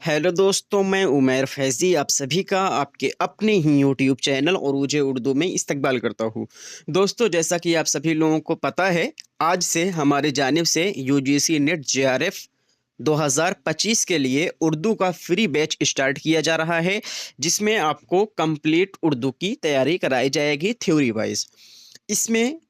Hello दोस्तों, मैं उमैर फैज़ी आप सभी का आपके अपने ही यूट्यूब चैनल उरूज उर्दू में इस्तकबाल करता हूँ। दोस्तों, जैसा कि आप सभी लोगों को पता है, आज से हमारी जानिब से यूजीसी नेट जेआरएफ 2025 के लिए उर्दू का फ्री बैच स्टार्ट किया जा रहा है, जिसमें आपको कंप्लीट उर्दू की तैयारी कराई जाएगी थ्योरी वाइज। इसमें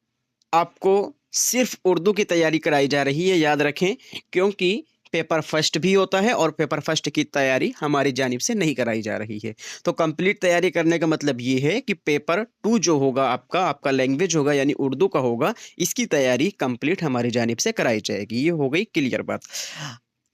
आपको सिर्फ उर्दू की तैयारी कराई जा रही है, याद रखें, क्योंकि पेपर फर्स्ट भी होता है और पेपर फर्स्ट की तैयारी हमारी जानिब से नहीं कराई जा रही है। तो कंप्लीट तैयारी करने का मतलब ये है कि पेपर टू जो होगा आपका लैंग्वेज होगा यानी उर्दू का होगा, इसकी तैयारी कंप्लीट हमारी जानिब से कराई जाएगी। ये हो गई क्लियर बात।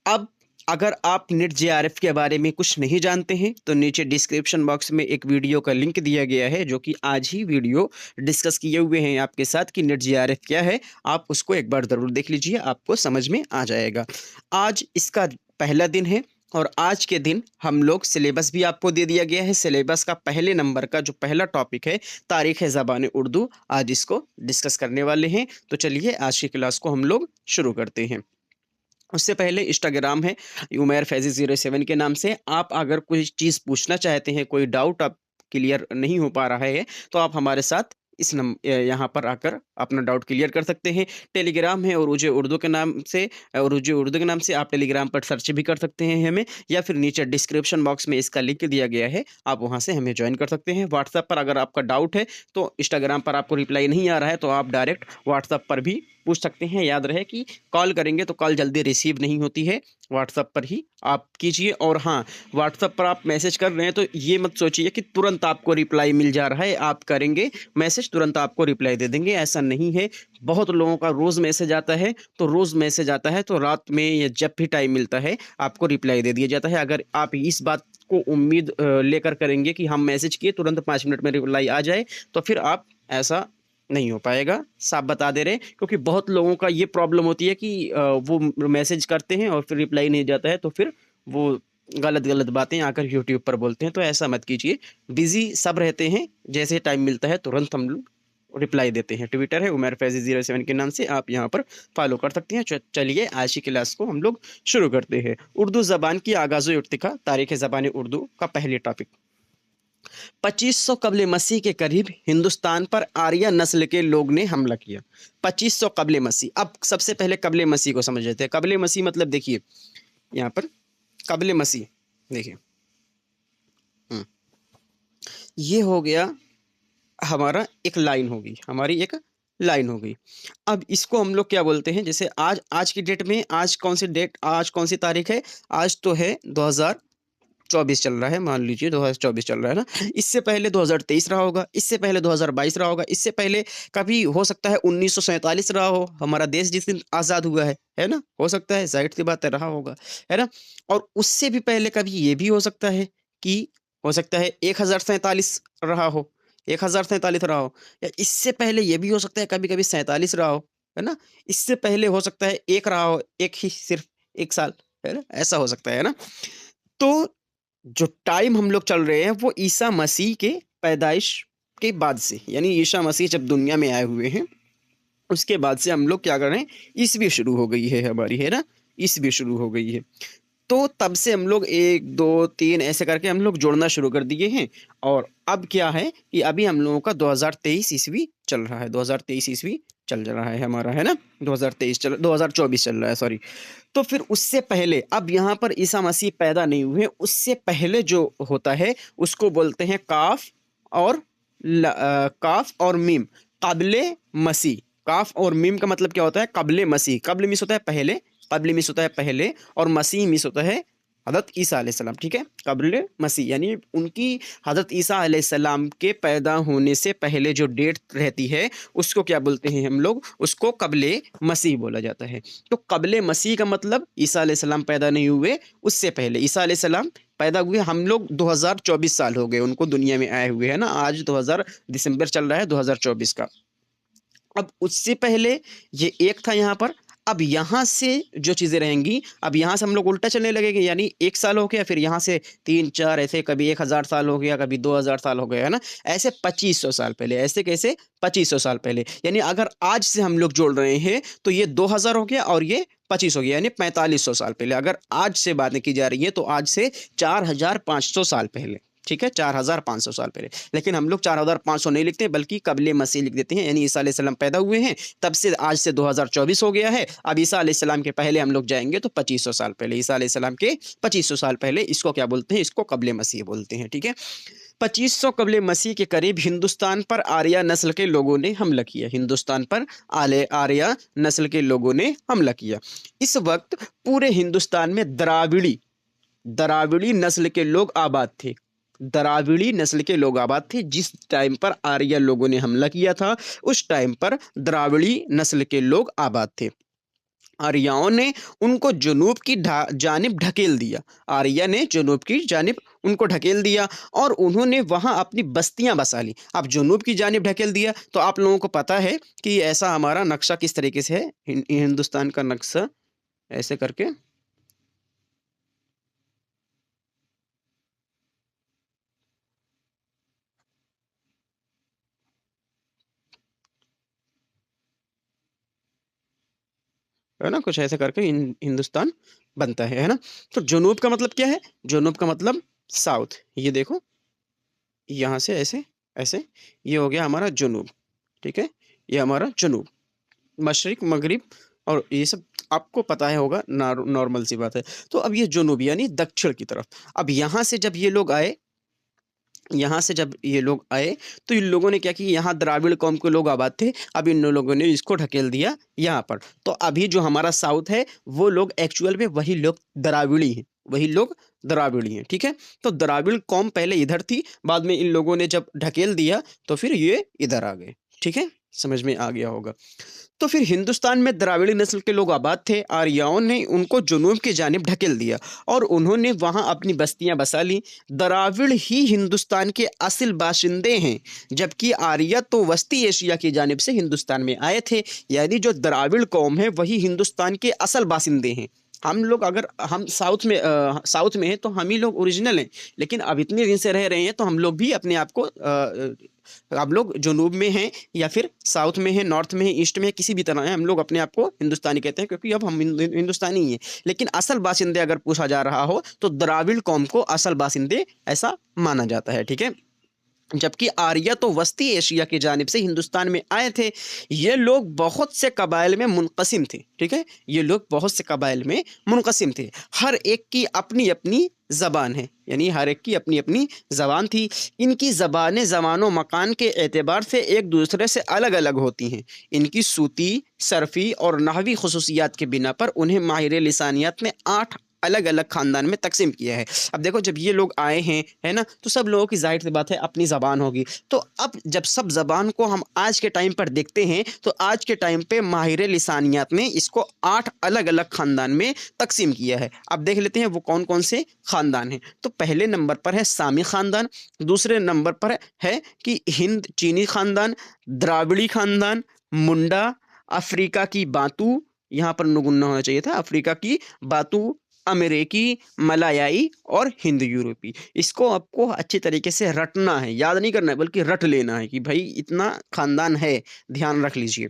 अब अगर आप नेट जेआरएफ के बारे में कुछ नहीं जानते हैं तो नीचे डिस्क्रिप्शन बॉक्स में एक वीडियो का लिंक दिया गया है, जो कि आज ही वीडियो डिस्कस किए हुए हैं आपके साथ कि नेट जेआरएफ क्या है। आप उसको एक बार ज़रूर देख लीजिए, आपको समझ में आ जाएगा। आज इसका पहला दिन है और आज के दिन हम लोग सिलेबस भी आपको दे दिया गया है। सिलेबस का पहले नंबर का जो पहला टॉपिक है तारीख़ ज़बान उर्दू, आज इसको डिस्कस करने वाले हैं। तो चलिए आज की क्लास को हम लोग शुरू करते हैं। उससे पहले इंस्टाग्राम है उमैर फैज़ी 07 के नाम से। आप अगर कोई चीज़ पूछना चाहते हैं, कोई डाउट आप क्लियर नहीं हो पा रहा है, तो आप हमारे साथ यहाँ पर आकर अपना डाउट क्लियर कर सकते हैं। टेलीग्राम है उरूज उर्दू के नाम से, उरूज उर्दू के नाम से आप टेलीग्राम पर सर्च भी कर सकते हैं हमें, या फिर नीचे डिस्क्रिप्शन बॉक्स में इसका लिंक दिया गया है, आप वहाँ से हमें ज्वाइन कर सकते हैं। व्हाट्सएप पर अगर आपका डाउट है तो इंस्टाग्राम पर आपको रिप्लाई नहीं आ रहा है तो आप डायरेक्ट व्हाट्सएप पर भी पूछ सकते हैं। याद रहे कि कॉल करेंगे तो कॉल जल्दी रिसीव नहीं होती है, व्हाट्सएप पर ही आप कीजिए। और हाँ, व्हाट्सएप पर आप मैसेज कर रहे हैं तो ये मत सोचिए कि तुरंत आपको रिप्लाई मिल जा रहा है। आप करेंगे मैसेज तुरंत आपको रिप्लाई दे देंगे, ऐसा नहीं है। बहुत लोगों का रोज़ मैसेज आता है, तो रोज़ मैसेज आता है तो रात में या जब भी टाइम मिलता है आपको रिप्लाई दे दिया जाता है। अगर आप इस बात को उम्मीद लेकर करेंगे कि हम मैसेज किए तुरंत 5 मिनट में रिप्लाई आ जाए, तो फिर आप ऐसा नहीं हो पाएगा, साफ बता दे रहे हैं। क्योंकि बहुत लोगों का ये प्रॉब्लम होती है कि वो मैसेज करते हैं और फिर रिप्लाई नहीं जाता है, तो फिर वो गलत गलत बातें आकर यूट्यूब पर बोलते हैं। तो ऐसा मत कीजिए, बिजी सब रहते हैं, जैसे टाइम मिलता है तुरंत हम लोग रिप्लाई देते हैं। ट्विटर है उमर फैज़ी 07 के नाम से, आप यहाँ पर फॉलो कर सकते हैं। चलिए आज की क्लास को हम लोग शुरू करते हैं। उर्दू ज़बान की आगाज़ इर्तिका, तारीख़ ज़बान उर्दू का पहले टॉपिक। 2500 कबल मसीह के करीब हिंदुस्तान पर आर्य नस्ल के लोग ने हमला किया। 2500 कबल मसीह। अब सबसे पहले कबल मसीह को समझ लेते हैं। कबल मसीह मतलब देखिए यहाँ पर कबल मसीह देखिए, ये हो गया हमारा एक लाइन होगी, हमारी एक लाइन हो गई। अब इसको हम लोग क्या बोलते हैं, जैसे आज की डेट में, आज कौन सी तारीख है, आज तो है 2024 चल रहा है, मान लीजिए 2024 चल रहा है ना। इससे पहले 2023 रहा होगा, इससे पहले 2022 रहा होगा, इससे पहले कभी हो सकता है 1947 रहा हो, हमारा देश जिस दिन आज़ाद हुआ है ना, हो सकता है, जाहिर सी बात है रहा होगा, है ना। और उससे भी पहले कभी ये भी हो सकता है कि हो सकता है 1047 रहा हो, 1047 रहा हो, या इससे पहले ये भी हो सकता है कभी कभी 47 रहा हो, है ना। इससे पहले हो सकता है एक रहा हो, एक ही सिर्फ एक साल, है ना, ऐसा हो सकता है ना। तो जो टाइम हम लोग चल रहे हैं वो ईसा मसीह के पैदाइश के बाद से, यानी ईसा मसीह जब दुनिया में आए हुए हैं उसके बाद से हम लोग क्या कर रहे हैं, ईसवी शुरू हो गई है हमारी, है ना, ईसवी शुरू हो गई है। तो तब से हम लोग 1 2 3 ऐसे करके हम लोग जोड़ना शुरू कर दिए हैं। और अब क्या है कि अभी हम लोगों का 2023 ईस्वी चल रहा है, 2023 ईस्वी चल रहा है हमारा, है ना। 2024 चल रहा है, सॉरी। तो फिर उससे पहले, अब यहाँ पर ईसा मसीह पैदा नहीं हुए, उससे पहले जो होता है उसको बोलते हैं काफ और मीम, कबले मसीह। काफ और मीम का मतलब क्या होता है, कबले मसीह। कबल मिस होता है पहले, कबल मिस होता है पहले, और मसीह मिस होता है हज़रत ईसा अलैहिस्सलाम, ठीक है। कबल मसीह यानी उनकी हज़रत ईसा अलैहिस्सलाम के पैदा होने से पहले जो डेट रहती है उसको क्या बोलते हैं हम लोग, उसको कबल मसीह बोला जाता है। तो कबल मसीह का मतलब ईसा अलैहिस्सलाम पैदा नहीं हुए, उससे पहले ईसा अलैहिस्सलाम पैदा हुए। हम लोग 2024 साल हो गए उनको दुनिया में आए हुए, है ना। आज 2000 दिसंबर चल रहा है 2024 का। अब उससे पहले ये एक था यहाँ पर। अब यहाँ से जो चीज़ें रहेंगी, अब यहाँ से हम लोग उल्टा चलने लगेंगे, यानी 1 साल हो गया, फिर यहाँ से 3-4 ऐसे, कभी 1000 साल हो गया, कभी 2000 साल हो गया, है ना? ऐसे 2500 साल पहले, ऐसे कैसे 2500 साल पहले, यानी अगर आज से हम लोग जोड़ रहे हैं तो ये 2000 हो गया और ये 25 हो गया, यानी 4500 साल पहले। अगर आज से बातें की जा रही है तो आज से 4500 साल पहले, ठीक है, 4500 साल पहले। लेकिन हम लोग 4500 नहीं लिखते बल्कि कबले मसीह लिख देते हैं, यानी ईसा अलैहिस्सलाम पैदा हुए हैं तब से आज से 2024 हो गया है। अब ईसा अलैहिस्सलाम के पहले हम लोग जाएंगे तो 2500 साल पहले, ईसा अलैहिस्सलाम के 2500 साल पहले, इसको क्या बोलते हैं? इसको कबले मसीह बोलते हैं, ठीक है। 2500 कबले मसीह के करीब हिंदुस्तान पर आर्या नस्ल के लोगों ने हमला किया, हिंदुस्तान पर आर्या नस्ल के लोगों ने हमला किया। इस वक्त पूरे हिंदुस्तान में द्राविड़ी नस्ल के लोग आबाद थे, द्राविड़ी नस्ल के लोग आबाद थे। जिस टाइम पर आर्य लोगों ने हमला किया था उस टाइम पर द्राविड़ी नस्ल के लोग आबाद थे। आर्यों ने उनको जनूब की जानिब ढकेल दिया, आर्य ने जनूब की जानिब उनको ढकेल दिया और उन्होंने वहां अपनी बस्तियां बसा ली। अब जनूब की जानिब ढकेल दिया तो आप लोगों को पता है कि ऐसा हमारा नक्शा किस तरीके से है, हिंदुस्तान का नक्शा ऐसे करके, है ना, कुछ ऐसे करके हिंदुस्तान बनता है ना। तो जनूब का मतलब क्या है? जनूब का मतलब साउथ, ये देखो यहाँ से ऐसे ऐसे, ये हो गया हमारा जनूब, ठीक है, ये हमारा जनूब, मशरिक मगरिब और ये सब आपको पता है होगा, नॉर्मल सी बात है। तो अब ये जनूब यानी दक्षिण की तरफ। अब यहाँ से जब ये लोग आए, यहाँ से जब ये लोग आए तो इन लोगों ने क्या किया, यहाँ द्राविड़ कौम के लोग आबाद थे, अब इन लोगों ने इसको ढकेल दिया यहाँ पर। तो अभी जो हमारा साउथ है वो लोग एक्चुअल में वही लोग द्राविड़ी हैं, वही लोग द्राविड़ी हैं, ठीक है। तो द्राविड़ कौम पहले इधर थी, बाद में इन लोगों ने जब ढकेल दिया तो फिर ये इधर आ गए, ठीक है, समझ में आ गया होगा। तो फिर हिंदुस्तान में द्राविड़ी नस्ल के लोग आबाद थे, आर्यों ने उनको जुनूब की जानिब ढकेल दिया और उन्होंने वहां अपनी बस्तियां बसा ली। द्राविड़ ही हिंदुस्तान के असल बाशिंदे हैं, जबकि आर्य तो वस्ती एशिया की जानिब से हिंदुस्तान में आए थे, यानी जो द्राविड़ कौम है वही हिंदुस्तान के असल बाशिंदे हैं। हम लोग अगर हम साउथ में हैं तो हम ही लोग ओरिजिनल हैं, लेकिन अब इतने दिन से रह रहे हैं तो हम लोग भी अपने आप को आप लोग जनूब में हैं या फिर साउथ में हैं, नॉर्थ में हैं, ईस्ट में हैं, किसी भी तरह हैं, हम लोग अपने आप को हिंदुस्तानी कहते हैं क्योंकि अब हम हिंदुस्तानी ही हैं। लेकिन असल बाशिंदे अगर पूछा जा रहा हो तो द्राविड़ कौम को असल बाशिंदे ऐसा माना जाता है, ठीक है। जबकि आर्य तो वस्ती एशिया की जानिब से हिंदुस्तान में आए थे। ये लोग बहुत से कबाइल में मुनक़सिम थे, ठीक है, ये लोग बहुत से कबाइल में मुनक़सिम थे। हर एक की अपनी अपनी ज़बान है, यानी हर एक की अपनी अपनी ज़बान थी। इनकी ज़बानें ज़मानो मकान के एतबार से एक दूसरे से अलग अलग होती हैं। इनकी सूती, सरफ़ी और नहवी खसूसियात के बिना पर उन्हें माहिर लिसानियत में 8 अलग अलग खानदान में तकसीम किया है। अब देखो जब ये लोग आए हैं, है ना, तो सब लोगों की जाहिर सी बात है अपनी ज़बान होगी। तो अब जब सब ज़बान को हम आज के टाइम पर देखते हैं तो आज के टाइम पे माहिर लिसानियात ने इसको 8 अलग अलग ख़ानदान में तकसीम किया है। अब देख लेते हैं वो कौन कौन से ख़ानदान हैं। तो पहले नंबर पर है सामी ख़ानदान, दूसरे नंबर पर है कि हिंद चीनी ख़ानदान, द्राविड़ी ख़ानदान, मुंडा, अफ्रीका की बातू, यहाँ पर नुगुन्ना होना चाहिए था, अफ्रीका की बातू, अमेरिकी, मलायाई और हिंद यूरोपी। इसको आपको अच्छी तरीके से रटना है, याद नहीं करना है बल्कि रट लेना है कि भाई इतना खानदान है, ध्यान रख लीजिए।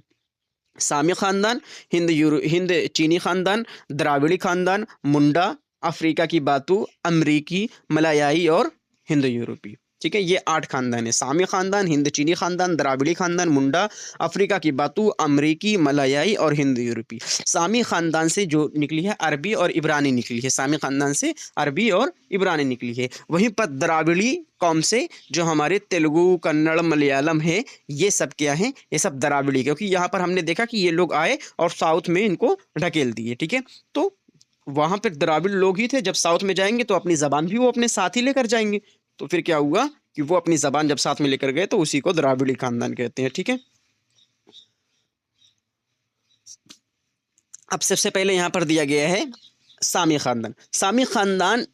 सामी खानदान, हिंद चीनी खानदान, द्राविड़ी खानदान, मुंडा, अफ्रीका की बातू, अमरीकी, मलायाई और हिंद यूरोपी, ठीक है। ये 8 खानदान है, सामी खानदान, हिंद चीनी खानदान, द्राविड़ी खानदान, मुंडा, अफ्रीका की बातू, अमरीकी, मलायाई और हिंद यूरोपी। सामी खानदान से जो निकली है अरबी और इब्रानी निकली है, सामी खानदान से अरबी और इब्रानी निकली है। वहीं पर द्राविड़ी कौम से जो हमारे तेलुगु, कन्नड़, मलयालम है, ये सब क्या है, ये सब द्राविड़ी, क्योंकि यहाँ पर हमने देखा कि ये लोग आए और साउथ में इनको ढकेल दिए, ठीक है। तो वहां पर द्राविड़ लोग ही थे, जब साउथ में जाएंगे तो अपनी जबान भी वो अपने साथ ही लेकर जाएंगे। तो फिर क्या हुआ कि वो अपनी जबान जब साथ में लेकर गए तो उसी को द्राविड़ी खानदान कहते हैं, ठीक है। अब सबसे पहले यहाँ पर दिया गया है सामी खानदान। सामी खानदान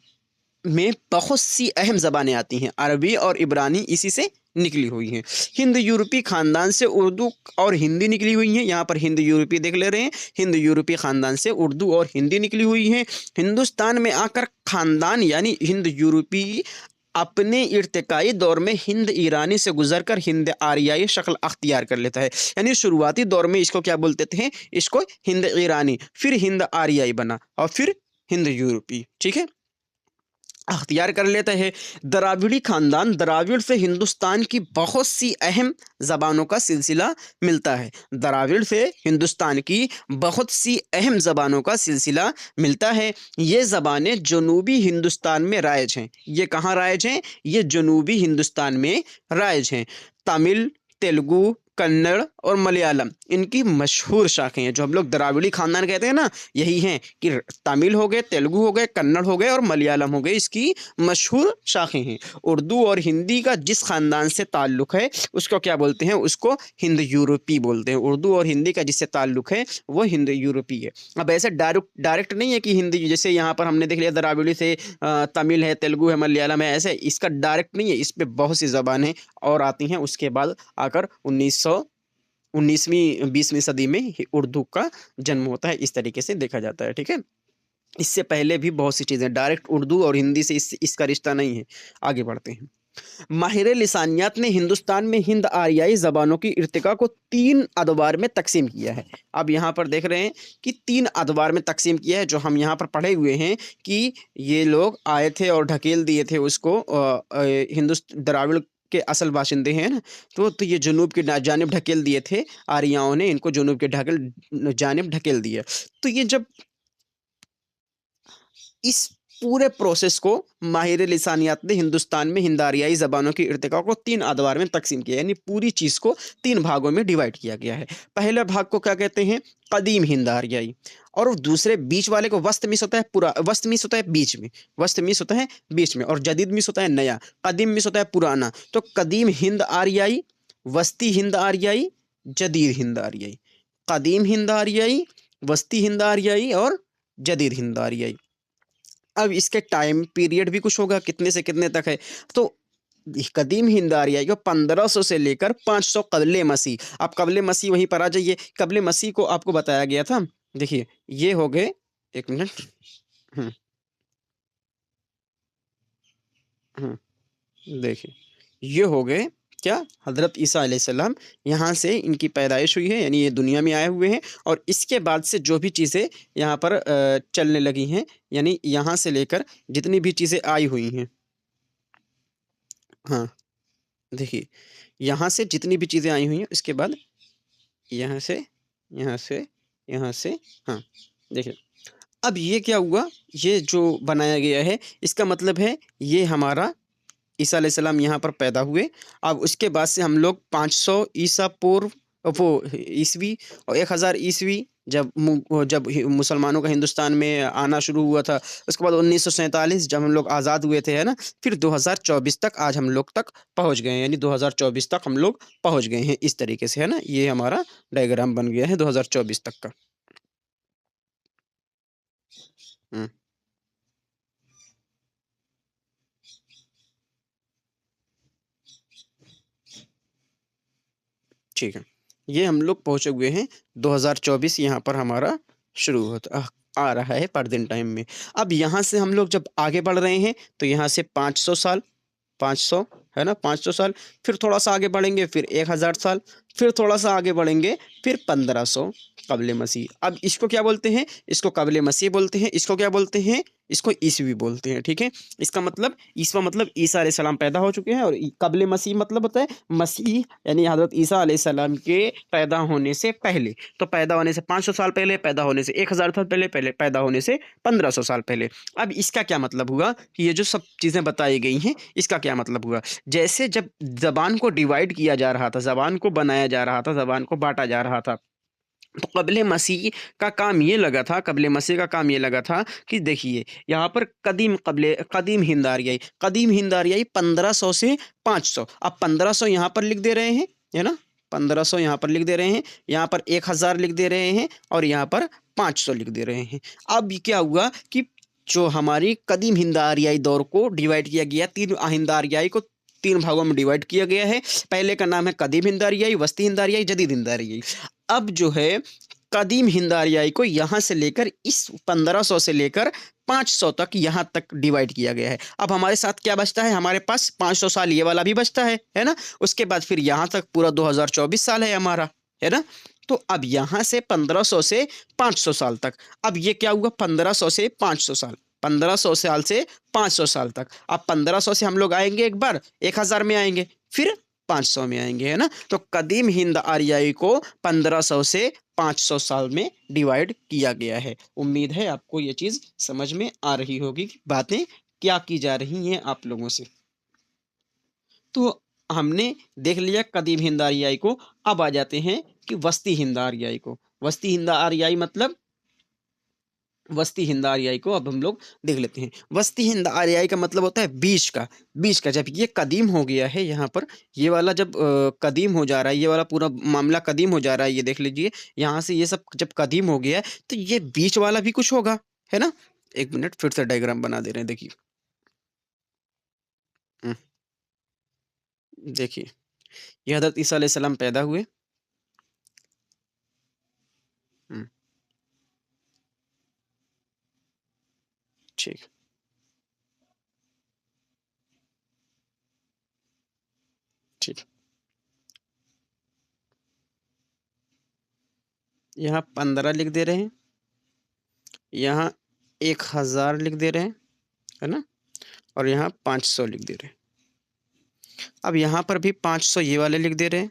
में बहुत सी अहम ज़बानें आती हैं। अरबी और इब्रानी इसी से निकली हुई हैं। हिंद यूरोपी ख़ानदान से उर्दू और हिंदी निकली हुई हैं। यहाँ पर हिंद यूरोपी देख ले रहे हैं, हिंद यूरोपी ख़ानदान से उर्दू और हिंदी निकली हुई हैं। हिंदुस्तान में आकर ख़ानदान यानी हिंद यूरोपी अपने इर्तिकाई दौर में हिंद ईरानी से गुजरकर हिंद आर्याई शक्ल अख्तियार कर लेता है। यानी शुरुआती दौर में इसको क्या बोलते थे, इसको हिंद ईरानी, फिर हिंद आर्याई बना और फिर हिंद यूरोपी, ठीक है, अख्तियार कर लेता है। द्राविड़ी ख़ानदान, द्राविड़ से हिंदुस्तान की बहुत सी अहम ज़बानों का सिलसिला मिलता है। द्राविड़ से हिंदुस्तान की बहुत सी अहम ज़बानों का सिलसिला मिलता है। ये ज़बानें जनूबी हिंदुस्तान में राइज हैं। ये कहाँ राइज हैं? ये जनूबी हिंदुस्तान में राइज हैं। तमिल, तेलुगु, कन्नड़ और मलयालम इनकी मशहूर शाखें हैं। जो हम लोग द्राविड़ी ख़ानदान कहते हैं ना, यही हैं कि तमिल हो गए, तेलुगु हो गए, कन्नड़ हो गए और मलयालम हो गए, इसकी मशहूर शाखें हैं। उर्दू और हिंदी का जिस ख़ानदान से ताल्लुक़ है उसको क्या बोलते हैं? उसको हिंद यूरोपी बोलते हैं। उर्दू और हिंदी का जिससे ताल्लुक़ है वो हिंद यूरोपी है। अब ऐसे डायरेक्ट नहीं है कि हिंदी, जैसे यहाँ पर हमने देख लिया द्राविड़ी से तमिल है, तेलुगु है, मलयालम है, ऐसे इसका डायरेक्ट नहीं है। इस पर बहुत सी ज़बानें और आती हैं। उसके बाद आकर 19वीं 20वीं सदी में उर्दू का जन्म होता है। इस तरीके से देखा जाता है, ठीक है। इससे पहले भी बहुत सी चीज़ें, डायरेक्ट उर्दू और हिंदी से इसका रिश्ता नहीं है। आगे बढ़ते हैं। माहिर लिसानियात ने हिंदुस्तान में हिंद आर्याई ज़बानों की इर्तिका को 3 अदवार में तकसीम किया है। अब यहाँ पर देख रहे हैं कि 3 अदवार में तकसीम किया है। जो हम यहाँ पर पढ़े हुए हैं कि ये लोग आए थे और ढकेल दिए थे उसको, द्राविड़ के असल बाशिंदे हैं ना, तो ये जुनूब की जानिब ढकेल दिए थे। आर्याओं ने इनको जुनूब के जानिब ढकेल दिया। तो ये जब इस पूरे प्रोसेस को माहिर लिसानियात ने हिंदुस्तान में हिंद आर्याई ज़बानों की इर्तिका को 3 अदवार में तकसीम किया, यानी पूरी चीज़ को 3 भागों में डिवाइड किया गया है। पहले भाग को क्या कहते हैं? कदीम हिंद आर्याई। और दूसरे बीच वाले को वस्त मिस होता है, पूरा वस्त मिस होता है बीच में, वस्त मिस होता है बीच में, और जदीद मिस होता है नया, कदीम मिस होता है पुराना। तो कदीम हिंद आर्याई, वस्ती हिंद आर्याई, जदीद हिंद आर्याई। कदीम हिंद आर्याई, वस्ती हिंद आर्याई और जदीद हिंद आर्याई। अब इसके टाइम पीरियड भी कुछ होगा, कितने से कितने तक है। तो कदीम हिंद आर्याई को 1500 से लेकर 500 कबले मसीह। अब कबले मसीह वहीं पर आ जाइए। कबले मसीह को आपको बताया गया था, देखिए ये हो गए, एक मिनट, देखिए ये हो गए क्या, हज़रत ईसा अलैहिस्सलाम, यहाँ से इनकी पैदाइश हुई है, यानी ये दुनिया में आए हुए हैं। और इसके बाद से जो भी चीज़ें यहाँ पर चलने लगी हैं, यानी यहाँ से लेकर जितनी भी चीज़ें आई हुई हैं, हाँ देखिए यहाँ से जितनी भी चीज़ें आई हुई हैं, उसके बाद यहाँ से, यहाँ से, यहाँ से, हाँ देखिए अब ये क्या हुआ, ये जो बनाया गया है इसका मतलब है ये हमारा ईसा अलैहिस्सलाम यहाँ पर पैदा हुए। अब उसके बाद से हम लोग 500 ईसा पूर्व, वो ईस्वी, और 1000 ईस्वी जब मुसलमानों का हिंदुस्तान में आना शुरू हुआ था। उसके बाद 1947 जब हम लोग आज़ाद हुए थे, है ना, फिर 2024 तक आज हम लोग तक पहुँच गए हैं, यानी 2024 तक हम लोग पहुँच गए हैं। इस तरीके से, है ना, ये हमारा डायग्राम बन गया है 2024 तक का। ठीक है, ये हम लोग पहुँचे हुए हैं 2024, यहाँ पर हमारा शुरू होता आ रहा है प्रेजेंट टाइम में। अब यहाँ से हम लोग जब आगे बढ़ रहे हैं तो यहाँ से 500 साल, 500 है ना, 500 साल, फिर थोड़ा सा आगे बढ़ेंगे, फिर 1000 साल, फिर थोड़ा सा आगे बढ़ेंगे, फिर 1500 कबल मसीह। अब इसको क्या बोलते हैं? इसको कबल मसीह बोलते हैं। इसको क्या बोलते हैं? इसको ईसवी बोलते हैं, ठीक है। इसका मतलब ईसवा मतलब ईसा अलैहिस्सलाम पैदा हो चुके हैं, और कबल मसीह मतलब होता है मसीह, यानी हज़रत ईसा अलैहिस्सलाम के पैदा होने से पहले। तो पैदा होने से 500 साल पहले, पैदा होने से 1000 साल पहले, पैदा होने से 1500 साल पहले। अब इसका क्या मतलब हुआ कि ये जो सब चीज़ें बताई गई हैं, इसका क्या मतलब हुआ? जैसे जब ज़बान को डिवाइड किया जा रहा था, ज़बान को बनाया जा रहा था, ज़बान को बाँटा जा रहा था, तो कबल मसीह का काम ये लगा था, कबल मसीह का काम ये लगा था कि देखिए यहाँ पर कदीम हिंद आर्याई, कदीम हिंद आर्याई 1500 से 500। अब 1500 यहाँ पर लिख दे रहे हैं, है ना, 1500 यहाँ पर लिख दे रहे हैं, यहाँ पर 1000 लिख दे रहे हैं, और यहाँ पर 500 लिख दे रहे हैं। अब क्या हुआ कि जो हमारी कदीम हिंद आर्याई दौर को डिवाइड किया गया, तीन हिंद आर्याई को तीन भागों में डिवाइड किया गया है। पहले का नाम है कदीम हिंद आर्याई, वस्ती हिंद आर्याई, जदीद हिंद आर्याई। अब जो है कदीम हिंद आर्याई को यहाँ से लेकर इस 1500 से लेकर 500 तक यहाँ तक डिवाइड किया गया है। अब हमारे साथ क्या बचता है, हमारे पास 500 साल ये वाला भी बचता है ना। उसके बाद फिर यहाँ तक पूरा 2024 साल है हमारा, है ना। तो अब यहाँ से 1500 से 500 साल तक, अब ये क्या हुआ 1500 से 500 साल, 1500 साल से 500 साल तक। अब 1500 से हम लोग आएंगे एक बार 1000 में आएंगे, फिर 500 में आएंगे, है ना। तो कदीम हिंद आर्याई को 1500 से 500 साल में डिवाइड किया गया है। उम्मीद है आपको ये चीज समझ में आ रही होगी कि बातें क्या की जा रही हैं आप लोगों से। तो हमने देख लिया कदीम हिंद आर्याई को। अब आ जाते हैं कि वस्ती हिंद आर्याई को। वस्ती हिंद आर्याई मतलब वस्ती हिंद आर्याई को अब हम लोग देख लेते हैं। वस्ती हिंद आर्याई का मतलब होता है बीच का। जब ये कदीम हो गया है, यहाँ पर ये वाला जब कदीम हो जा रहा है, ये वाला पूरा मामला कदीम हो जा रहा है, ये देख लीजिए यहाँ से ये सब जब कदीम हो गया है तो ये बीच वाला भी कुछ होगा, है ना। एक मिनट फिर से डायग्राम बना दे रहे हैं, देखिए। देखिए ये हज़रत ईसा अलैहिस्सलाम पैदा हुए। हम्म, ठीक ठीक। यहाँ 15 लिख दे रहे हैं, यहाँ 1000 लिख दे रहे हैं, है ना, और यहाँ 500 लिख दे रहे हैं। अब यहाँ पर भी 500 ये वाले लिख दे रहे हैं,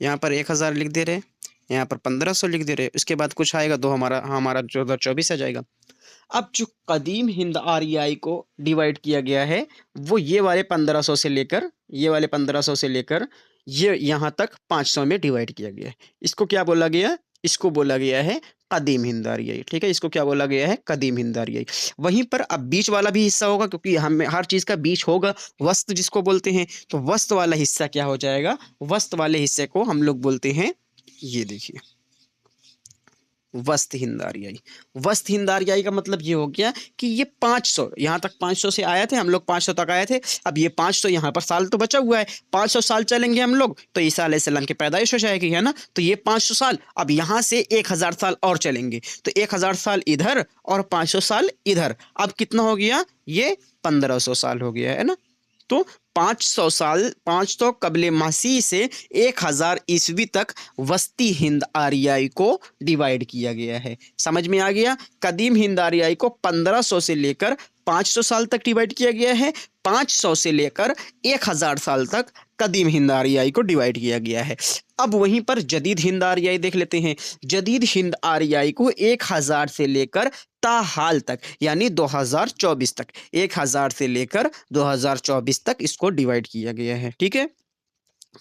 यहाँ पर 1000 लिख दे रहे हैं, यहाँ पर 1500 लिख दे रहे हैं। उसके बाद कुछ आएगा तो हमारा 2024 आ जाएगा। अब जो कदीम हिंद आर्याई को डिवाइड किया गया है वो ये वाले 1500 से लेकर ये यहाँ तक 500 में डिवाइड किया गया है। इसको क्या बोला गया, इसको बोला गया है कदीम हिंद आर्याई, ठीक है। इसको क्या बोला गया है, कदीम हिंद आर्याई। वहीं पर अब बीच वाला भी हिस्सा होगा, क्योंकि हमें हर चीज का बीच होगा, वस्त जिसको बोलते हैं। तो वस्त वाला हिस्सा क्या हो जाएगा, वस्त वाले हिस्से को हम लोग बोलते हैं, ये देखिए, वस्त हिंद आर्याई। वस्त हिंद आर्याई का मतलब ये हो गया कि ये 500 यहाँ तक 500 से आए थे हम लोग, 500 तक आए थे। अब ये 500 यहाँ पर साल तो बचा हुआ है, 500 साल चलेंगे हम लोग तो ईसा अलैहिस्सलाम की पैदाइश हो जाएगी, है ना। तो ये 500 साल, अब यहाँ से 1000 साल और चलेंगे तो 1000 साल इधर और 500 साल इधर। अब कितना हो गया, ये 1500 साल हो गया, है ना। तो 500 साल, 500 कबले मसीह से 1000 ईस्वी तक वस्ती हिंद आर्याई को डिवाइड किया गया है। समझ में आ गया। कदीम हिंद आर्याई को 1500 से लेकर 500 साल तक डिवाइड किया गया है, 500 से लेकर 1000 साल तक कदीम हिंद आर्याई को डिवाइड किया गया है। अब वहीं पर जदीद हिंद आर्याई देख लेते हैं। जदीद हिंद आर्याई को 1000 से लेकर ताहाल तक यानी 2024 तक, 1000 से लेकर 2024 तक इसको डिवाइड किया गया है, ठीक है।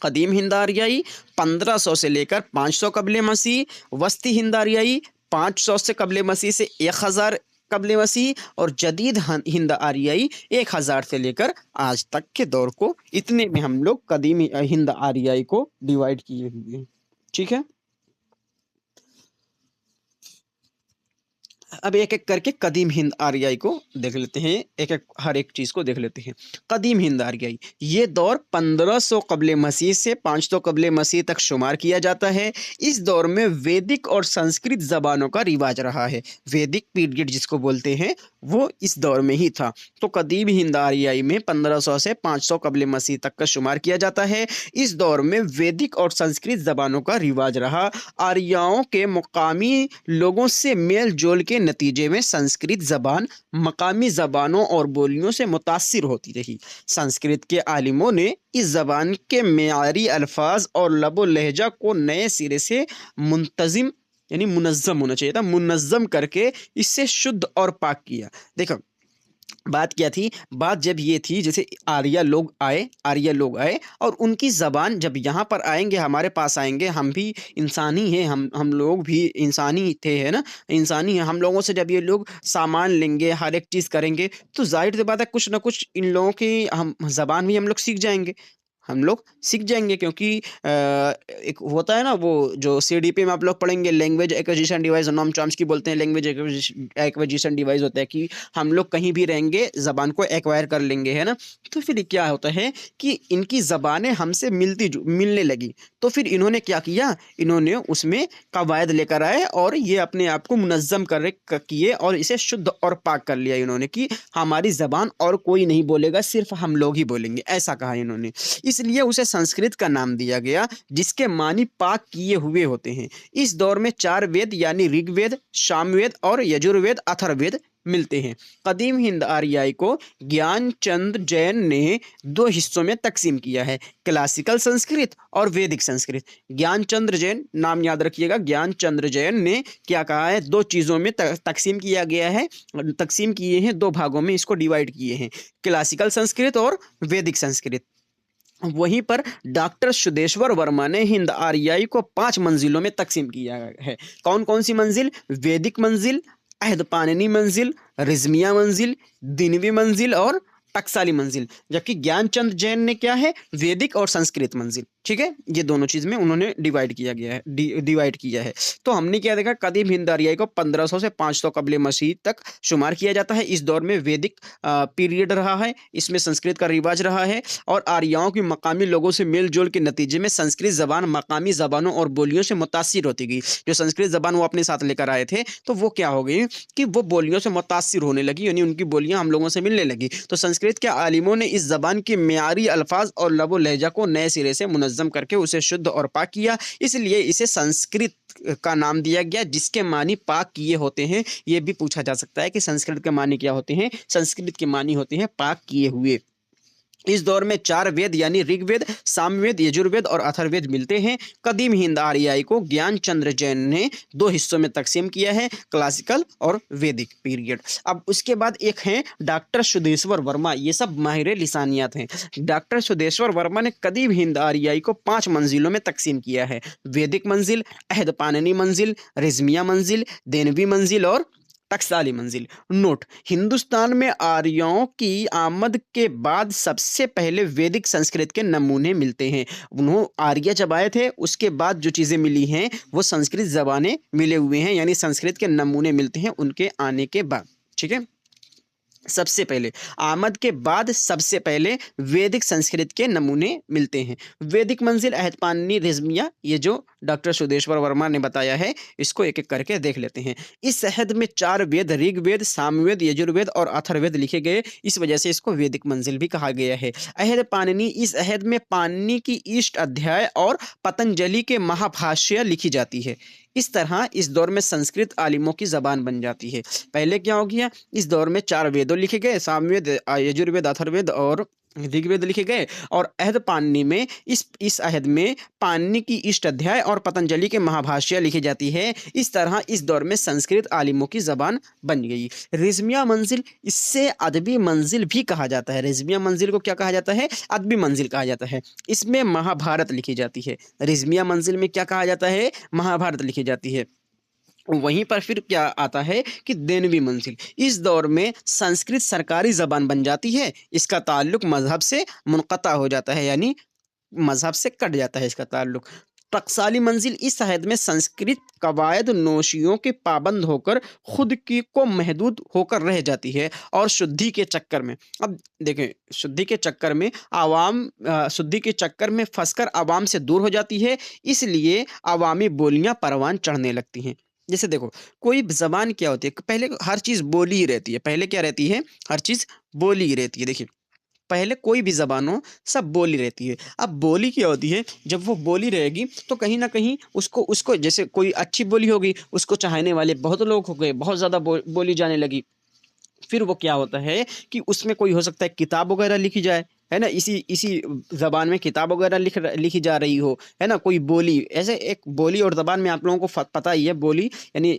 कदीम हिंद आर्याई 1500 से लेकर 500 कबले मसीह, वस्ती हिंद आर्याई 500 से कबले मसीह से 1000 कबले मसीह, और जदीद हिंद आर्याई 1000 से लेकर आज तक के दौर को। इतने में हम लोग कदीम हिंद आर्याई को डिवाइड किए हुए हैं, ठीक है। अब एक एक करके कदीम हिंद आर्याई को देख लेते हैं, एक एक हर एक चीज को देख लेते हैं। कदीम हिंद आर्याई ये दौर 1500 कबले मसीह से 500 कबले मसीह तक शुमार किया जाता है। इस दौर में वैदिक और संस्कृत जबानों का रिवाज रहा है। वैदिक पीरियड जिसको बोलते हैं वो इस दौर में ही था। तो कदीम हिंद आर्याई में 1500 से 500 कबले मसीह तक का शुमार किया जाता है। इस दौर में वैदिक और संस्कृत जबानों का रिवाज रहा। आर्याओं के मुकामी लोगों से मेल जोल के नतीजे में संस्कृत जबान मकामी जबानों और बोलियों से मुतासिर होती रही। संस्कृत के आलिमों ने इस जबान के मेयारी अल्फाज और लबो लहजा को नए सिरे से मुंतजिम यानी मुनज़्ज़म होना चाहिए था, मुनज़्ज़म करके इससे शुद्ध और पाक किया। देखो बात क्या थी, बात जब ये थी जैसे आर्य लोग आए और उनकी ज़बान जब यहाँ पर आएंगे, हमारे पास आएंगे, हम भी इंसान ही हैं, हम लोग भी इंसानी थे, है ना, इंसानी हैं हम लोगों से। जब ये लोग सामान लेंगे, हर एक चीज़ करेंगे, तो जाहिर सी बात है कुछ ना कुछ इन लोगों की हम ज़बान भी हम लोग सीख जाएंगे, हम लोग सीख जाएंगे, क्योंकि एक होता है ना वो जो सीडीपी में आप लोग पढ़ेंगे, language acquisition device, Noam Chomsky बोलते हैं लैंग्वेज एक्विजिशन डिवाइस होता है कि हम लोग कहीं भी रहेंगे ज़बान को एक्वायर कर लेंगे, है ना। तो फिर क्या होता है कि इनकी ज़बानें हमसे मिलने लगी, तो फिर इन्होंने क्या किया, इन्होंने उसमें कवायद लेकर आए और ये अपने आप को मुनज़्ज़म किए और इसे शुद्ध और पाक कर लिया इन्होंने कि हमारी ज़बान और कोई नहीं बोलेगा, सिर्फ हम लोग ही बोलेंगे, ऐसा कहा इन्होंने। इसलिए उसे संस्कृत का नाम दिया गया, जिसके मानी पाक किए हुए होते हैं। इस दौर में 4 वेद यानी ऋग्वेद, सामवेद और यजुर्वेद, अथर्ववेद मिलते हैं। कदीम हिंद आर्याई को ज्ञानचंद जैन ने 2 हिस्सों में तकसीम किया है, क्लासिकल संस्कृत और वैदिक संस्कृत। ज्ञानचंद्र जैन, नाम याद रखिएगा, ज्ञानचंद्र जैन ने क्या कहा है, 2 चीज़ों में तकसीम किया गया है, तकसीम किए हैं, 2 भागों में इसको डिवाइड किए हैं, क्लासिकल संस्कृत और वैदिक संस्कृत। वहीं पर डॉक्टर सुदेश्वर वर्मा ने हिंद आर्याई को 5 मंजिलों में तकसीम किया है। कौन कौन सी मंजिल? वैदिक मंजिल, अहद पाणिनी मंजिल, रिजमिया मंजिल, दिनवी मंजिल और टकसाली मंजिल। जबकि ज्ञानचंद जैन ने क्या है, वैदिक और संस्कृत मंजिल। ठीक है, ये दोनों चीज में उन्होंने डिवाइड किया है। तो हमने क्या देखा, कदीम हिंद आर्याई को 1500 से 500 कबले मसीह तक शुमार किया जाता है। इस दौर में वैदिक पीरियड रहा है, इसमें संस्कृत का रिवाज रहा है और आर्याओं की मकामी लोगों से मेल जोल के नतीजे में संस्कृत जबान मकामी जबानों और बोलियों से मुतासिर होती गई। जो संस्कृत जबान वो अपने साथ लेकर आए थे, तो वो क्या हो गई कि वो बोलियों से मुतासिर होने लगी, यानी उनकी बोलियां हम लोगों से मिलने लगी। तो संस्कृत के आलिमों ने इस जबान के म्यारी अल्फाज और लबो लहजा को नए सिरे से मुनज़्ज़म करके उसे शुद्ध और पाक किया, इसलिए इसे संस्कृत का नाम दिया गया, जिसके मानी पाक किए होते हैं। ये भी पूछा जा सकता है कि संस्कृत के मानी क्या होते हैं? संस्कृत के मानी होते हैं पाक किए हुए। इस दौर में 4 वेद यानी ऋग्वेद, सामवेद, यजुर्वेद और अथर्ववेद मिलते हैं। कदीम हिंद आर्याई को ज्ञानचंद्र जैन ने 2 हिस्सों में तकसीम किया है, क्लासिकल और वैदिक पीरियड। अब उसके बाद एक है डॉक्टर सुदेश्वर वर्मा, ये सब माहिर लिसानियात हैं। डॉक्टर सुदेश्वर वर्मा ने कदीम हिंद आर्याई को 5 मंजिलों में तकसीम किया है, वैदिक मंजिल, अहद पाणिनी मंजिल, रिजमिया मंजिल, देनवी मंजिल और टकसाली मंजिल। नोट, हिंदुस्तान में आर्यों की आमद के बाद सबसे पहले वैदिक संस्कृत के नमूने मिलते हैं। उन्होंने आर्य जब आए थे, उसके बाद जो चीज़ें मिली हैं वो संस्कृत ज़बानें मिले हुए हैं, यानी संस्कृत के नमूने मिलते हैं उनके आने के बाद। ठीक है, सबसे पहले आमद के बाद सबसे पहले वैदिक संस्कृत के नमूने मिलते हैं। वैदिक मंजिल, अहद पाणिनी, रिजमिया, ये जो डॉक्टर सुदेश्वर वर्मा ने बताया है, इसको एक एक करके देख लेते हैं। इस अहद में 4 वेद, ऋग्वेद, सामवेद, यजुर्वेद और अथर्ववेद लिखे गए, इस वजह से इसको वैदिक मंजिल भी कहा गया है। अहद पाणिनी, इस अहद में पाणिनी की इष्ट अध्याय और पतंजलि के महाभाष्य लिखी जाती है। इस तरह इस दौर में संस्कृत आलिमों की जबान बन जाती है। पहले क्या हो गया, इस दौर में 4 वेदों लिखे गए, सामवेद, यजुर्वेद, अथर्ववेद और ऋग्वेद लिखे गए, और अहद पाणिनी में इस अहद में पाणिनी की इष्ट अध्याय और पतंजलि के महाभाष्य लिखी जाती है। इस तरह इस दौर में संस्कृत आलिमों की जबान बन गई। रिजमिया मंजिल, इससे अदबी मंजिल भी कहा जाता है। रिजमिया मंजिल को क्या कहा जाता है? अदबी मंजिल कहा जाता है। इसमें महाभारत लिखी जाती है। रिजमिया मंजिल में क्या कहा जाता है? महाभारत लिखी जाती है। वहीं पर फिर क्या आता है कि देनवी मंजिल, इस दौर में संस्कृत सरकारी जबान बन जाती है। इसका ताल्लुक मजहब से मुनक़ता हो जाता है, यानी मजहब से कट जाता है इसका ताल्लुक। टकसाली मंजिल, इस अहद में संस्कृत कवायद नोशियों के पाबंद होकर खुद की को महदूद होकर रह जाती है और शुद्धि के चक्कर में, अब देखें, शुद्धि के चक्कर में फंसकर आवाम से दूर हो जाती है, इसलिए अवामी बोलियां परवान चढ़ने लगती हैं। जैसे देखो, कोई ज़बान क्या होती है, पहले हर चीज़ बोली ही रहती है। पहले क्या रहती है? हर चीज़ बोली ही रहती है। देखिए, पहले कोई भी ज़बान हो, सब बोली रहती है। अब बोली क्या होती है? जब वो बोली रहेगी तो कहीं ना कहीं उसको जैसे कोई अच्छी बोली होगी, उसको चाहने वाले बहुत लोग हो गए, बहुत ज़्यादा बोली जाने लगी। फिर वो क्या होता है कि उसमें कोई हो सकता है किताब वगैरह लिखी जाए, है ना, इसी ज़बान में किताब वगैरह लिखी जा रही हो, है ना, कोई बोली। ऐसे एक बोली और ज़बान में आप लोगों को पता ही है, बोली यानी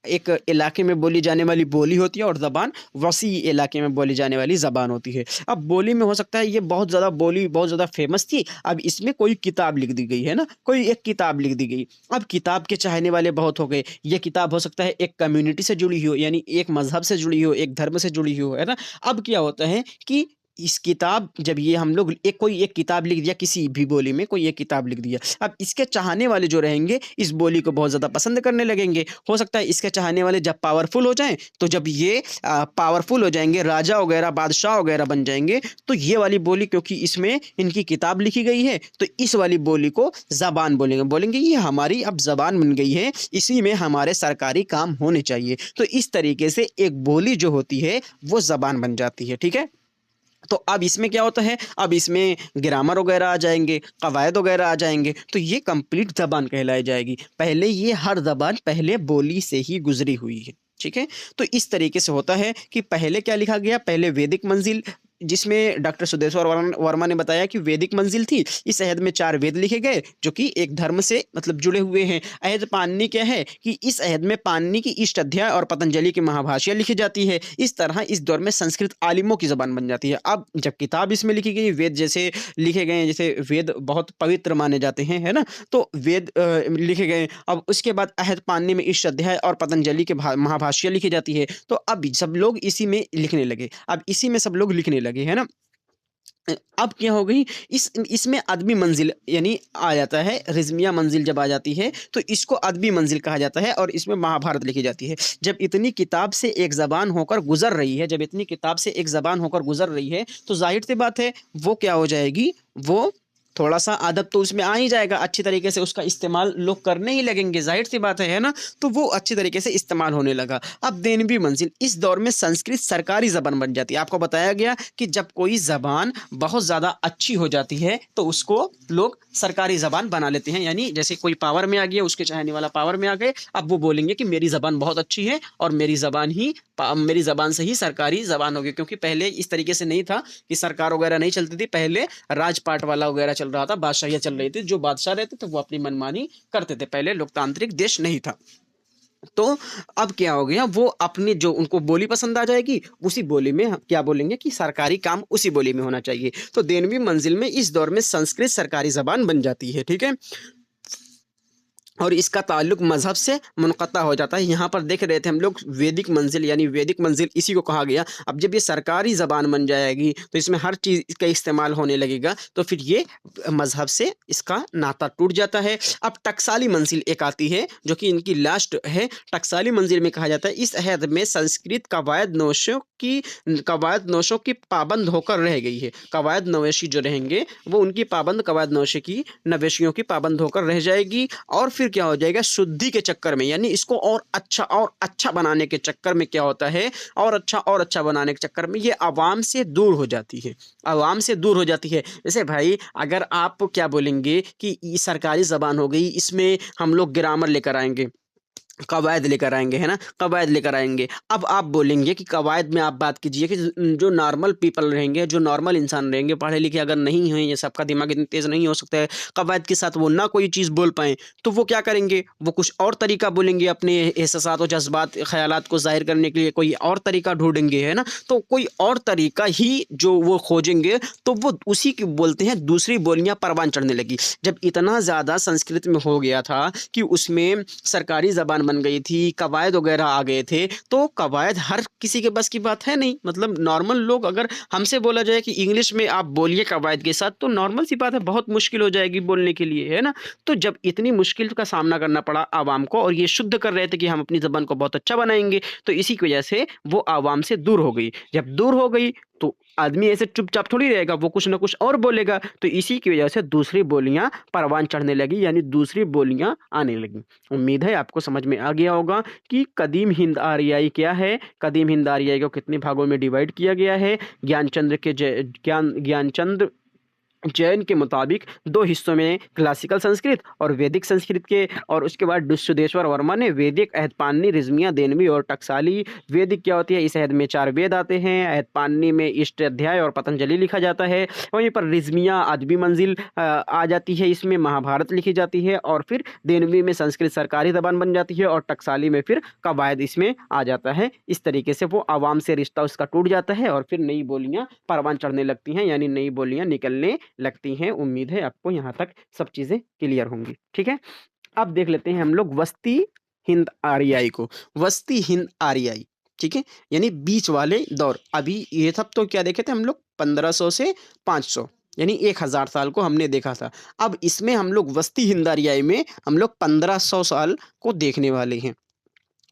एक इलाके में बोली जाने वाली बोली होती है और ज़बान वसी इलाके में बोली जाने वाली ज़बान होती है। अब बोली में हो सकता है ये बहुत ज़्यादा फेमस थी, अब इसमें कोई किताब लिख दी गई, है ना, कोई एक किताब लिख दी गई। अब किताब के चाहने वाले बहुत हो गए। ये किताब हो सकता है एक कम्युनिटी से जुड़ी हो, यानी एक मजहब से जुड़ी हो, एक धर्म से जुड़ी हो, है ना। अब क्या होता है कि इस किताब जब ये हम लोग कोई एक किताब लिख दिया, किसी भी बोली में कोई एक किताब लिख दिया, अब इसके चाहने वाले जो रहेंगे इस बोली को बहुत ज़्यादा पसंद करने लगेंगे। हो सकता है इसके चाहने वाले जब पावरफुल हो जाएं, तो जब ये पावरफुल हो जाएंगे, राजा वगैरह बादशाह वगैरह बन जाएंगे, तो ये वाली बोली क्योंकि इसमें इनकी किताब लिखी गई है, तो इस वाली बोली को ज़बान बोलेंगे। बोलेंगे ये हमारी अब ज़बान बन गई है, इसी में हमारे सरकारी काम होने चाहिए। तो इस तरीके से एक बोली जो होती है वो ज़बान बन जाती है। ठीक है, तो अब इसमें क्या होता है, अब इसमें ग्रामर वगैरह आ जाएंगे, कवायद वगैरह आ जाएंगे, तो ये कंप्लीट ज़बान कहलाई जाएगी। पहले ये हर ज़बान पहले बोली से ही गुजरी हुई है। ठीक है, तो इस तरीके से होता है कि पहले क्या लिखा गया, पहले वैदिक मंजिल, जिसमें डॉक्टर सुदेश्वर वर्मा ने बताया कि वैदिक मंजिल थी। इस अहद में 4 वेद लिखे गए जो कि एक धर्म से मतलब जुड़े हुए हैं। अहद पाणिनि क्या है कि इस अहद में पाणिनि की इष्ट अध्याय और पतंजलि की महाभाष्य लिखी जाती है। इस तरह इस दौर में संस्कृत आलिमों की ज़बान बन जाती है। अब जब किताब इसमें लिखी गई, वेद जैसे लिखे गए, जैसे वेद बहुत पवित्र माने जाते हैं, है ना, तो वेद लिखे गए। अब उसके बाद अहद पाणिनि में इष्ट अध्याय और पतंजलि के महाभाष्य लिखी जाती है। तो अब सब लोग इसी में लिखने लगे, अब इसी में सब लोग लिखने लगे, है ना। अब क्या हो गई, इसमें अदबी मंजिल यानी आ जाता है, रिज़मिया मंजिल जब आ जाती है तो इसको अदबी मंजिल कहा जाता है, और इसमें महाभारत लिखी जाती है। जब इतनी किताब से एक ज़बान होकर गुजर रही है, जब इतनी किताब से एक ज़बान होकर गुजर रही है, तो जाहिर सी बात है वो क्या हो जाएगी, वो थोड़ा सा अदब तो उसमें आ ही जाएगा, अच्छी तरीके से उसका इस्तेमाल लोग करने ही लगेंगे, जाहिर सी बात है ना। तो वो अच्छी तरीके से इस्तेमाल होने लगा। अब देनवी मंजिल, इस दौर में संस्कृत सरकारी ज़बान बन जाती है। आपको बताया गया कि जब कोई ज़बान बहुत ज़्यादा अच्छी हो जाती है तो उसको लोग सरकारी ज़बान बना लेते हैं। यानी जैसे कोई पावर में आ गया, उसके चाहने वाला पावर में आ गए, अब वो बोलेंगे कि मेरी ज़बान बहुत अच्छी है और मेरी ज़बान से ही सरकारी ज़बान होगी। क्योंकि पहले इस तरीके से नहीं था कि सरकार वगैरह नहीं चलती थी, पहले राजपाट वाला वगैरह चल रहा था, बादशाहियाँ चल रही थी, जो बादशाह रहते थे वो अपनी मनमानी करते थे, पहले लोकतांत्रिक देश नहीं था। तो अब क्या हो गया, वो अपनी जो उनको बोली पसंद आ जाएगी, उसी बोली में क्या बोलेंगे कि सरकारी काम उसी बोली में होना चाहिए। तो देनवी मंजिल में इस दौर में संस्कृत सरकारी ज़बान बन जाती है। ठीक है, और इसका ताल्लुक मज़हब से मुनक़ता हो जाता है। यहाँ पर देख रहे थे हम लोग वैदिक मंजिल, यानी वैदिक मंजिल इसी को कहा गया। अब जब ये सरकारी ज़बान बन जाएगी तो इसमें हर चीज़ का इस्तेमाल होने लगेगा, तो फिर ये मज़हब से इसका नाता टूट जाता है। अब टकसाली मंजिल एक आती है जो कि इनकी लास्ट है। टकसाली मंजिल में कहा जाता है इस अहद में संस्कृत कवायद नौशों की पाबंद होकर रह गई है। कवायद नवेशी जो रहेंगे वो उनकी पाबंद, कवायद नवेशियों की पाबंद होकर रह जाएगी। और फिर क्या हो जाएगा, शुद्धि के चक्कर में, यानी इसको और अच्छा बनाने के चक्कर में क्या होता है, और अच्छा बनाने के चक्कर में ये आवाम से दूर हो जाती है। आवाम से दूर हो जाती है। जैसे भाई अगर आप क्या बोलेंगे कि ये सरकारी ज़बान हो गई, इसमें हम लोग ग्रामर लेकर आएंगे, कवायद लेकर आएंगे, है ना, कवायद लेकर आएंगे। अब आप बोलेंगे कि कवायद में आप बात कीजिए कि जो नॉर्मल पीपल रहेंगे, जो नॉर्मल इंसान रहेंगे, पढ़े लिखे अगर नहीं हैं, ये सबका दिमाग इतना तेज़ नहीं हो सकता है, कवायद के साथ वो ना कोई चीज़ बोल पाएँ, तो वो क्या करेंगे, वो कुछ और तरीका बोलेंगे, अपने एहसासात और जज्बात ख्यालात को ज़ाहिर करने के लिए कोई और तरीका ढूंढेंगे, है ना। तो कोई और तरीका ही जो वो खोजेंगे, तो वो उसी की बोलते हैं दूसरी बोलियाँ परवान चढ़ने लगी। जब इतना ज़्यादा संस्कृत में हो गया था कि उसमें सरकारी ज़बान बन गई थी, कवायद वगैरह आ गए थे, तो कवायद हर किसी के बस की बात है नहीं। मतलब नॉर्मल लोग, अगर हमसे बोला जाए कि इंग्लिश में आप बोलिए कवायद के साथ, तो नॉर्मल सी बात है, बहुत मुश्किल हो जाएगी बोलने के लिए, है ना। तो जब इतनी मुश्किल का सामना करना पड़ा आवाम को, और ये शुद्ध कर रहे थे कि हम अपनी ज़बान को बहुत अच्छा बनाएंगे, तो इसी की वजह से वो आवाम से दूर हो गई। जब दूर हो गई तो आदमी ऐसे चुपचाप थोड़ी रहेगा, वो कुछ ना कुछ और बोलेगा। तो इसी की वजह से दूसरी बोलियां परवान चढ़ने लगी, यानी दूसरी बोलियां आने लगी। उम्मीद है आपको समझ में आ गया होगा कि कदीम हिंद आर्याई क्या है, कदीम हिंद आर्याई को कितने भागों में डिवाइड किया गया है। ज्ञानचंद्र जैन के मुताबिक 2 हिस्सों में क्लासिकल संस्कृत और वैदिक संस्कृत के, और उसके बाद सुदेश्वर वर्मा ने वैदिक, अहद पाणिनि, रिज़मिया, देनवी और टकसाली। वैदिक क्या होती है, इस अहद में 4 वेद आते हैं। अहद पाणिनि में इष्ट अध्याय और पतंजलि लिखा जाता है। वहीं पर रिज़मिया अदबी मंजिल आ जाती है, इसमें महाभारत लिखी जाती है। और फिर देनवी में संस्कृत सरकारी ज़बान बन जाती है, और टकसाली में फिर कवायद इसमें आ जाता है। इस तरीके से वो आवाम से रिश्ता उसका टूट जाता है, और फिर नई बोलियाँ परवान चढ़ने लगती हैं, यानी नई बोलियाँ निकलने लगती हैं। उम्मीद है आपको यहाँ तक सब चीज़ें क्लियर होंगी। ठीक है, अब देख लेते हैं हम लोग वस्ती हिंद आर्याई को। वस्ती हिंद आर्याई, ठीक है, यानी बीच वाले दौर। अभी ये सब तो क्या देखे थे हम लोग, 1500 से 500, यानी 1000 साल को हमने देखा था। अब इसमें हम लोग वस्ती हिंदारियाई में हम लोग 1500 साल को देखने वाले हैं।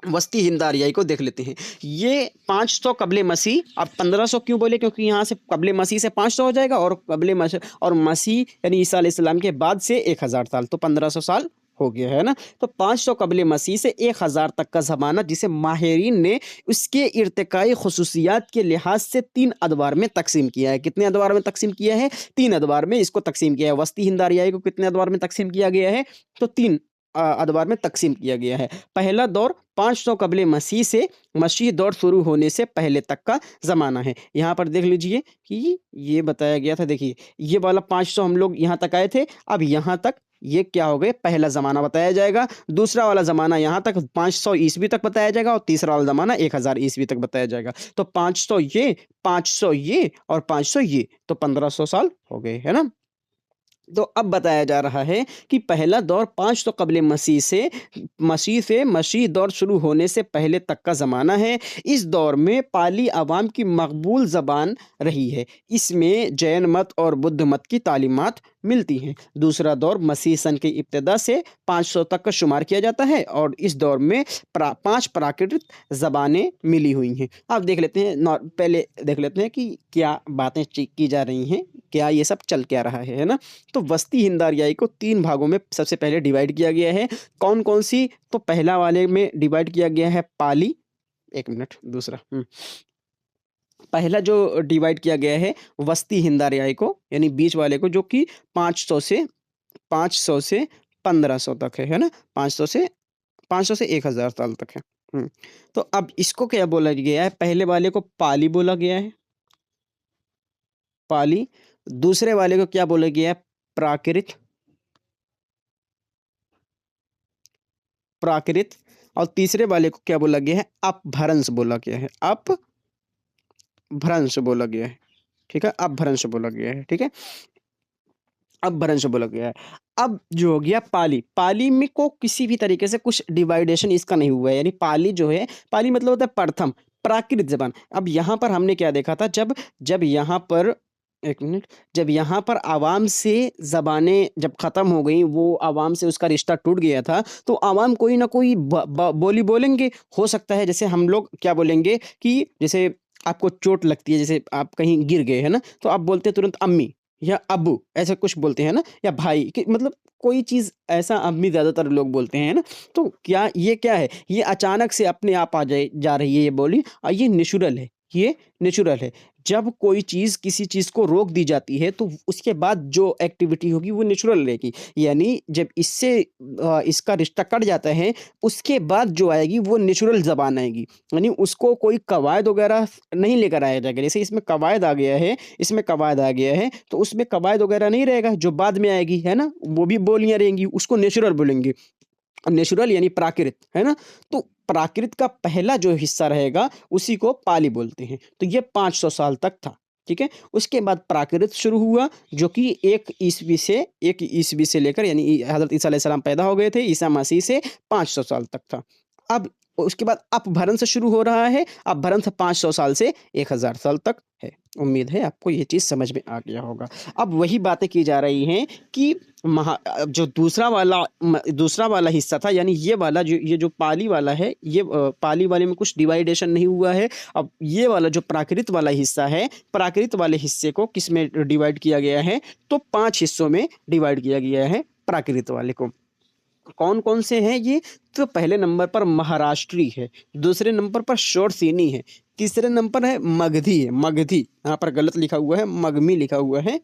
वस्ती हिंदारियाई को देख लेते हैं। ये 500 कबले मसीह। अब 1500 क्यों बोले, क्योंकि यहाँ से कबले मसीह से 500 हो जाएगा, और कबले मसीह और मसीह यानी ईसा अलैहिस्सलाम के बाद से 1000 साल, तो 1500 साल हो गया है ना। तो 500 कबले मसीह से 1000 तक का ज़माना, जिसे माहिरीन ने उसके इर्तिकाई खसूसियात के लिहाज से 3 अदवार में तकसीम किया है। कितने अदवार में तकसीम किया है? 3 अदवार में इसको तकसीम किया है। वस्ती हिंदारियाई को कितने अदवार में तकसीम किया गया है? तो 3 अदवार में तकसीम किया गया है। पहला दौर 500 कबले मसीह से मसीह दौर शुरू होने से पहले तक का ज़माना है। यहाँ पर देख लीजिए कि ये बताया गया था। देखिए, ये वाला 500 हम लोग यहाँ तक आए थे। अब यहाँ तक ये क्या हो गए, पहला ज़माना बताया जाएगा। दूसरा वाला ज़माना यहाँ तक 500 ईस्वी तक बताया जाएगा, और तीसरा वाला ज़माना 1000 ईस्वी तक बताया जाएगा। तो 500 ये, 500 ये और 500 ये, तो 1500 साल हो गए, है ना। तो अब बताया जा रहा है कि पहला दौर 500 कबले मसीह से मसीह दौर शुरू होने से पहले तक का ज़माना है। इस दौर में पाली अवाम की मकबूल ज़बान रही है। इसमें जैन मत और बुद्ध मत की तालीमात मिलती हैं। दूसरा दौर मसीह सन की इब्तिदा से 500 तक का शुमार किया जाता है, और इस दौर में 5 प्राकृतिक ज़बानें मिली हुई हैं। अब देख लेते हैं, पहले देख लेते हैं कि क्या बातें की जा रही हैं, क्या ये सब चल क्या रहा है ना। तो वस्ती हिंदारियाई को 3 भागों में सबसे पहले डिवाइड किया गया है। कौन-कौन सी? तो पहला वाले में डिवाइड किया गया है पाली। 1 मिनट, दूसरा पहला जो डिवाइड किया गया है वस्ती हिंदारियाई को, यानी बीच वाले को, जो कि 500 से 1500 तक है ना। 500 से 1000 साल तक है। तो अब इसको क्या बोला गया है? पहले वाले को पाली बोला गया है, पाली। दूसरे वाले को क्या बोला गया है? प्राकृत। प्राकृत। और तीसरे वाले को क्या बोला गया है? अपभ्रंश बोला गया है। अपभ्रंश बोला गया है, ठीक है। अपभ्रंश बोला गया है, ठीक है। अपभ्रंश बोला गया है। अब जो हो गया पाली, पाली में को किसी भी तरीके से कुछ डिवाइडेशन इसका नहीं हुआ है, यानी पाली जो है, पाली मतलब होता है प्रथम प्राकृत जबान। अब यहाँ पर हमने क्या देखा था, जब यहाँ पर 1 मिनट, जब यहाँ पर आवाम से ज़बानें जब ख़त्म हो गई, वो आवाम से उसका रिश्ता टूट गया था, तो आवाम कोई ना कोई बोली बोलेंगे। हो सकता है जैसे हम लोग क्या बोलेंगे कि जैसे आपको चोट लगती है, जैसे आप कहीं गिर गए, है ना, तो आप बोलते हैं तुरंत अम्मी या अब्बू, ऐसा कुछ बोलते हैं ना, या भाई कि मतलब कोई चीज़ ऐसा अम्मी ज़्यादातर लोग बोलते हैं ना। तो क्या है, ये अचानक से अपने आप आ जाए जा रही है ये बोली, और ये नेचुरल है, ये नेचुरल है। जब कोई चीज़ किसी चीज़ को रोक दी जाती है, तो उसके बाद जो एक्टिविटी होगी वो नेचुरल रहेगी। यानी जब इससे इसका रिश्ता कट जाता है, उसके बाद जो आएगी वो नेचुरल ज़बान आएगी, यानी उसको कोई कवायद वगैरह नहीं लेकर आया जाएगा। जैसे इसमें कवायद आ गया है, तो उसमें कवायद वगैरह नहीं रहेगा, जो बाद में आएगी, है ना, वो भी बोलियाँ रहेंगी, उसको नेचुरल बोलेंगे। नेचुरल यानी प्राकृत, है ना। तो प्राकृत का पहला जो हिस्सा रहेगा उसी को पाली बोलते हैं। तो ये 500 साल तक था, ठीक है। उसके बाद प्राकृत शुरू हुआ, जो कि 1 ईस्वी से लेकर, यानी हज़रत ईसा अलैहिस्सलाम पैदा हो गए थे, ईसा मसीह से 500 साल तक था। अब उसके बाद अपभ्रंश शुरू हो रहा है। अपभ्रंश 500 साल से 1000 साल तक है। उम्मीद है आपको ये चीज़ समझ में आ गया होगा। अब वही बातें की जा रही हैं कि जो दूसरा वाला हिस्सा था, यानी ये जो पाली वाला है, ये पाली वाले में कुछ डिवाइडेशन नहीं हुआ है। अब ये वाला जो प्राकृत वाला हिस्सा है, प्राकृत वाले हिस्से को किस में डिवाइड किया गया है? तो 5 हिस्सों में डिवाइड किया गया है प्राकृत वाले को। कौन-कौन से हैं ये? तो पहले नंबर पर महाराष्ट्री है, दूसरे नंबर पर शोरसेनी है, तीसरे नंबर है मगधी है। मगधी यहाँ पर गलत लिखा हुआ है, मगमी लिखा हुआ है,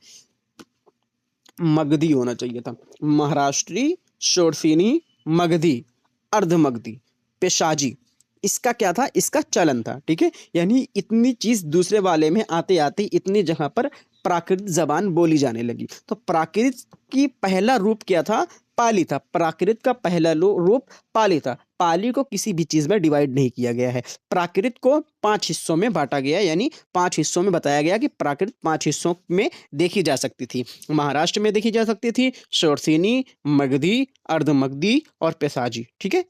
मगधी होना चाहिए था। महाराष्ट्री, शोरसेनी, मगधी, अर्धमगधी, पेशाजी, इसका क्या था? इसका चलन था, ठीक है। यानी इतनी चीज़ दूसरे वाले में आते आते इतनी जगह पर प्राकृत जबान बोली जाने लगी। तो प्राकृत की पहला रूप क्या था? पाली था। प्राकृत का पहला रूप पाली था। पाली को किसी भी चीज़ में डिवाइड नहीं किया गया है। प्राकृत को 5 हिस्सों में बांटा गया, यानी 5 हिस्सों में बताया गया कि प्राकृत 5 हिस्सों में देखी जा सकती थी। महाराष्ट्र में देखी जा सकती थी, शोरसेनी, मगधी, अर्धमगधी और पेशाजी, ठीक है।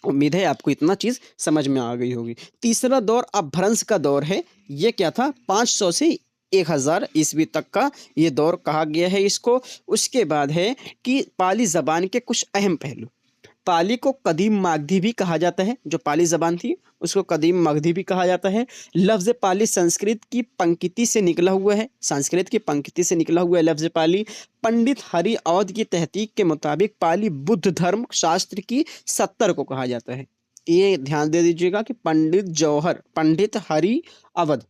उम्मीद है आपको इतना चीज़ समझ में आ गई होगी। तीसरा दौर अपभ्रंश का दौर है। ये क्या था? 500 से 1000 ईस्वी तक का ये दौर कहा गया है इसको। उसके बाद है कि पाली ज़बान के कुछ अहम पहलू। पाली को कदीम मागधी भी कहा जाता है। जो पाली ज़बान थी उसको कदीम मागधी भी कहा जाता है। लफ्ज़ पाली संस्कृत की पंक्ति से निकला हुआ है। संस्कृत की पंक्ति से निकला हुआ है लफ्ज़ पाली। पंडित हरि औध की तहकीक के मुताबिक पाली बुद्ध धर्म शास्त्र की 70 को कहा जाता है। ये ध्यान दे दीजिएगा कि पंडित हरि अवध,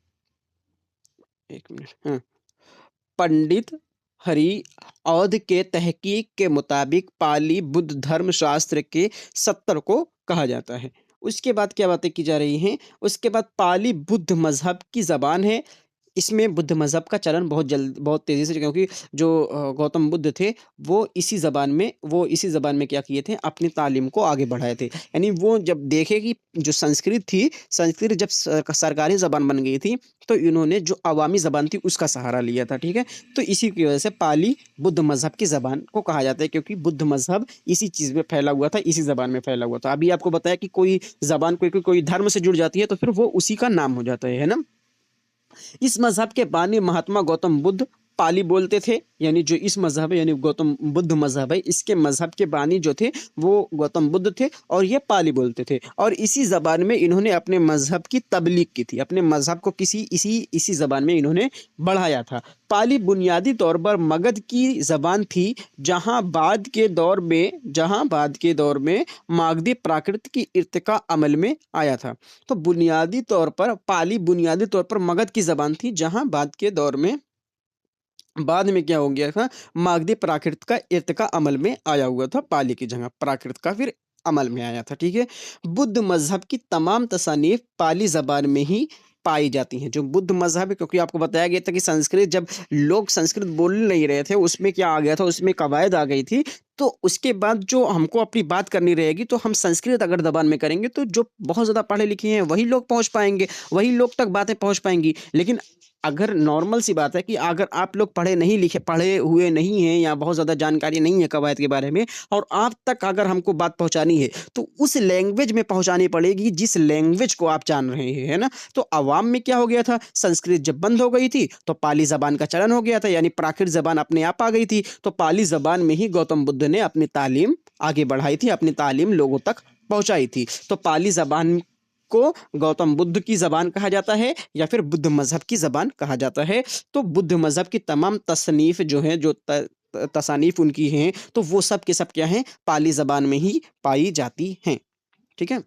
एक मिनट, हाँ, पंडित हरि औध के तहकीक के मुताबिक पाली बुद्ध धर्म शास्त्र के 70 को कहा जाता है। उसके बाद क्या बातें की जा रही हैं? उसके बाद पाली बुद्ध मजहब की ज़बान है। इसमें बुद्ध मज़हब का चलन बहुत तेज़ी से, क्योंकि जो गौतम बुद्ध थे वो इसी ज़बान में क्या किए थे? अपनी तालीम को आगे बढ़ाए थे। यानी वो जब देखे कि जो संस्कृत जब सरकारी ज़बान बन गई थी, तो इन्होंने जो अवामी ज़बान थी उसका सहारा लिया था, ठीक है? तो इसी की वजह से पाली बुद्ध मज़हब की ज़बान को कहा जाता है, क्योंकि बुद्ध मज़हब इसी चीज़ में फैला हुआ था, इसी ज़बान में फैला हुआ था। अभी आपको बताया कि कोई ज़बान कोई धर्म से जुड़ जाती है तो फिर वो उसी का नाम हो जाता है ना? इस मजहब के बानी महात्मा गौतम बुद्ध पाली बोलते थे। यानी जो इस मजहब है, यानी गौतम बुद्ध मजहब है, इसके मजहब के बानी जो थे वो गौतम बुद्ध थे और ये पाली बोलते थे। और इसी जबान में इन्होंने अपने मजहब की तबलीग की थी। अपने मजहब को इसी जबान में इन्होंने बढ़ाया था। पाली बुनियादी तौर पर मगध की जबान थी, जहां बाद के दौर में मागधी प्राकृत की इर्तिका अमल में आया था। तो बुनियादी तौर पर पाली बुनियादी तौर पर मगध की ज़बान थी, जहाँ बाद में क्या हो गया था? मागधी प्राकृत का इर्तिका अमल में आया हुआ था। पाली की जगह प्राकृत का फिर अमल में आया था, ठीक है? बुद्ध मज़हब की तमाम तसानीफ पाली ज़बान में ही पाई जाती हैं। जो बुद्ध मज़हब है, क्योंकि आपको बताया गया था कि जब लोग संस्कृत बोल नहीं रहे थे, उसमें क्या आ गया था? उसमें कवायद आ गई थी। तो उसके बाद जो हमको अपनी बात करनी रहेगी, तो हम संस्कृत अगर ज़बान में करेंगे तो जो बहुत ज़्यादा पढ़े लिखे हैं वही लोग पहुँच पाएँगे, वही लोग तक बातें पहुँच पाएँगी। लेकिन अगर नॉर्मल सी बात है कि अगर आप लोग पढ़े हुए नहीं हैं या बहुत ज़्यादा जानकारी नहीं है कवायद के बारे में, और आप तक अगर हमको बात पहुँचानी है, तो उस लैंग्वेज में पहुँचानी पड़ेगी जिस लैंग्वेज को आप जान रहे हैं, है ना? तो अवाम में क्या हो गया था? संस्कृत जब बंद हो गई थी तो पाली ज़बान का चलन हो गया था, यानी प्राकृत ज़बान अपने आप आ गई थी। तो पाली ज़बान में ही गौतम बुद्ध ने अपनी तालीम आगे बढ़ाई थी, अपनी तालीम लोगों तक पहुँचाई थी। तो पाली ज़बान को गौतम बुद्ध की ज़बान कहा जाता है या फिर बुद्ध मज़हब की ज़बान कहा जाता है। तो बुद्ध मज़हब की तमाम तसनीफ़ जो हैं, जो तसानीफ़ उनकी हैं, तो वो सब के सब क्या हैं? पाली ज़बान में ही पाई जाती हैं, ठीक है?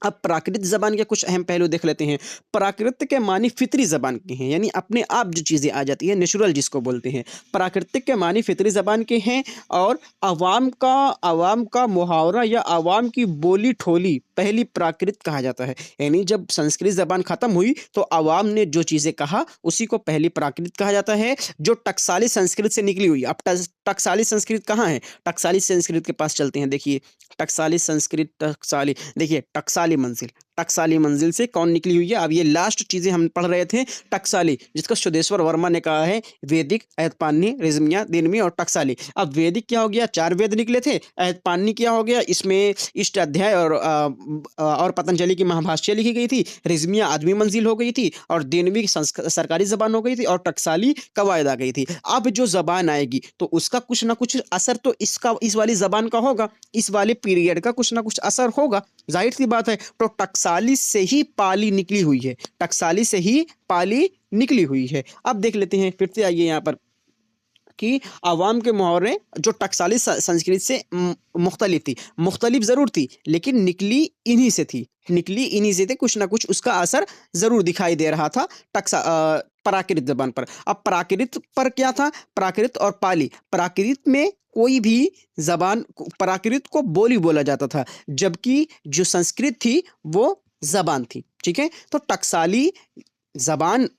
अब प्राकृत ज़बान के कुछ अहम पहलू देख लेते हैं। प्राकृत के मानी फितरी ज़बान के हैं, यानी अपने आप जो चीज़ें आ जाती हैं, नेचुरल जिसको बोलते हैं। प्राकृतिक के मानी फितरी ज़बान के हैं। और अवाम का मुहावरा या अवाम की बोली ठोली पहली प्राकृत कहा जाता है। यानी जब संस्कृत ज़बान ख़त्म हुई तो अवाम ने जो चीज़ें कहा उसी को पहली प्राकृत कहा जाता है, जो टकसाली संस्कृत से निकली हुई। अब टकसाली संस्कृत कहाँ है? टकसाली संस्कृत के पास चलते हैं। देखिए देखिए टकसाली मंजिल से कौन निकली हुई है? अब ये लास्ट चीज़ें हम पढ़ रहे थे। टकसाली, जिसको सुदेश्वर वर्मा ने कहा है वैदिक, ऐतपानी, रिजमिया, दिनवी और टकसाली। अब वैदिक क्या हो गया? 4 वेद निकले थे। ऐतपानी क्या हो गया? इसमें इष्टाध्याय और पतंजलि की महाभाष्य लिखी गई थी। रिजमिया आदमी मंजिल हो गई थी और दिनवी सरकारी ज़बान हो गई थी और टकसाली कवायद आ गई थी। अब जो ज़बान आएगी तो उसका कुछ ना कुछ असर तो इस वाली ज़बान का होगा, इस वाले पीरियड का कुछ ना कुछ असर होगा, जाहिर सी बात है। तो टकसाली से ही पाली निकली हुई है, टकसाली से ही पाली निकली हुई है। अब देख लेते हैं, फिर से आइए यहाँ पर कि अवाम के मुहावरे जो टकसाली संस्कृत से मुख्तलिफ ज़रूर थी, लेकिन निकली इन्हीं से थी। कुछ ना कुछ उसका असर ज़रूर दिखाई दे रहा था प्राकृत ज़बान पर। अब प्राकृत पर क्या था? प्राकृत और पाली। प्राकृत में कोई भी ज़बान, प्राकृत को बोली बोला जाता था, जबकि जो संस्कृत थी वो ज़बान थी, ठीक है? तो टकसाली ज़बान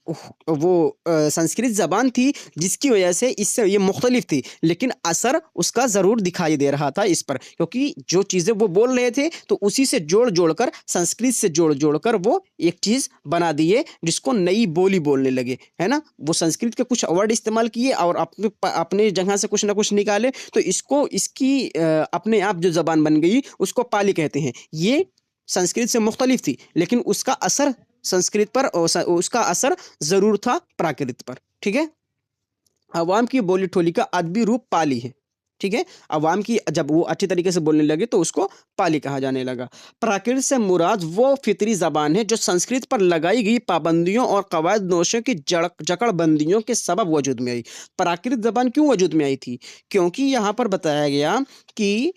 वो संस्कृत ज़बान थी जिसकी वजह से इससे ये मुख्तलिफ थी, लेकिन असर उसका ज़रूर दिखाई दे रहा था इस पर, क्योंकि जो चीज़ें वो बोल रहे थे तो उसी से जोड़-जोड़ कर, संस्कृत से जोड़-जोड़ कर वो एक चीज़ बना दिए जिसको नई बोली बोलने लगे, है ना? वो संस्कृत के कुछ वर्ड इस्तेमाल किए और अपने जगह से कुछ ना कुछ निकाले, तो इसकी अपने आप जो ज़बान बन गई उसको पाली कहते हैं। ये संस्कृत से मुख्तलिफ थी, लेकिन उसका असर संस्कृत पर उसका असर ज़रूर था प्राकृत पर, ठीक है? अवाम की बोली-ठोली का अदबी रूप पाली है, ठीक है? अवाम की जब वो अच्छी तरीके से बोलने लगे तो उसको पाली कहा जाने लगा। प्राकृत से मुराद वो फ़ितरी ज़बान है जो संस्कृत पर लगाई गई पाबंदियों और कवायद-नोशों की जकड़बंदियों के सबब वजूद में आई। प्राकृत ज़बान क्यों वजूद में आई थी? क्योंकि यहाँ पर बताया गया कि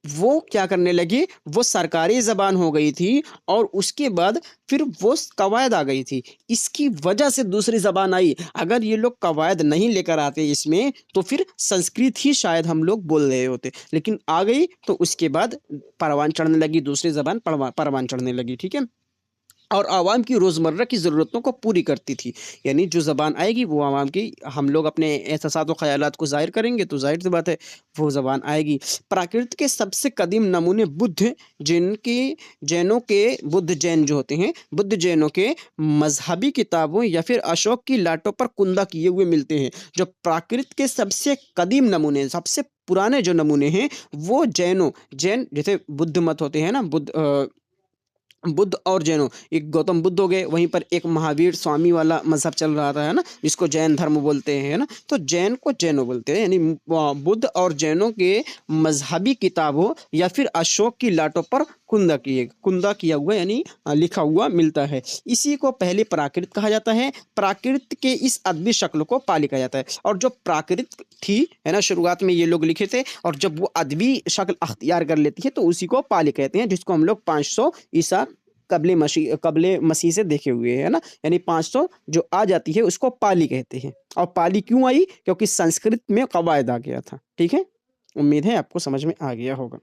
वो क्या करने लगी, वो सरकारी ज़बान हो गई थी और उसके बाद फिर वो कवायद आ गई थी। इसकी वजह से दूसरी ज़बान आई। अगर ये लोग कवायद नहीं लेकर आते इसमें, तो फिर संस्कृत ही शायद हम लोग बोल रहे होते। लेकिन आ गई तो उसके बाद परवान चढ़ने लगी, दूसरी ज़बान परवान चढ़ने लगी, ठीक है? और आवाम की रोज़मर्रा की ज़रूरतों को पूरी करती थी। यानी जो ज़बान आएगी वो आवाम की, हम लोग अपने एहसासात व ख़यालात को ज़ाहिर करेंगे तो ज़ाहिर-सी बात है वो ज़बान आएगी। प्राकृत के सबसे कदीम नमूने बुद्ध, जिनके जैनों के बुद्ध जैन जो होते हैं, बुद्ध जैनों के मज़हबी किताबों या फिर अशोक की लाटों पर कुंदा किए हुए मिलते हैं। जो प्राकृत के सबसे कदीम नमूने, सबसे पुराने जो नमूने हैं, वो जैन जैसे बुद्ध मत होते हैं ना, बुद्ध और जैनों, एक गौतम बुद्ध हो गए, वहीं पर एक महावीर स्वामी वाला मज़हब चल रहा था, है ना? जिसको जैन धर्म बोलते हैं, है ना? तो जैन को जैनों बोलते हैं, यानी बुद्ध और जैनों के मज़हबी किताबों या फिर अशोक की लाटों पर कुंदा किया हुआ यानी लिखा हुआ मिलता है। इसी को पहले प्राकृत कहा जाता है। प्राकृत के इस अदबी शक्ल को पाली कहा जाता है। और जो प्राकृत थी, है ना, शुरुआत में ये लोग लिखे थे और जब वो अदबी शक्ल अख्तियार कर लेती है तो उसी को पाली कहते हैं, जिसको हम लोग 500 ईसा कबले मसीह से देखे हुए है ना, यानी 500 जो आ जाती है उसको पाली कहते हैं। और पाली क्यों आई? क्योंकि संस्कृत में कवायद आ गया था, ठीक है? उम्मीद है आपको समझ में आ गया होगा।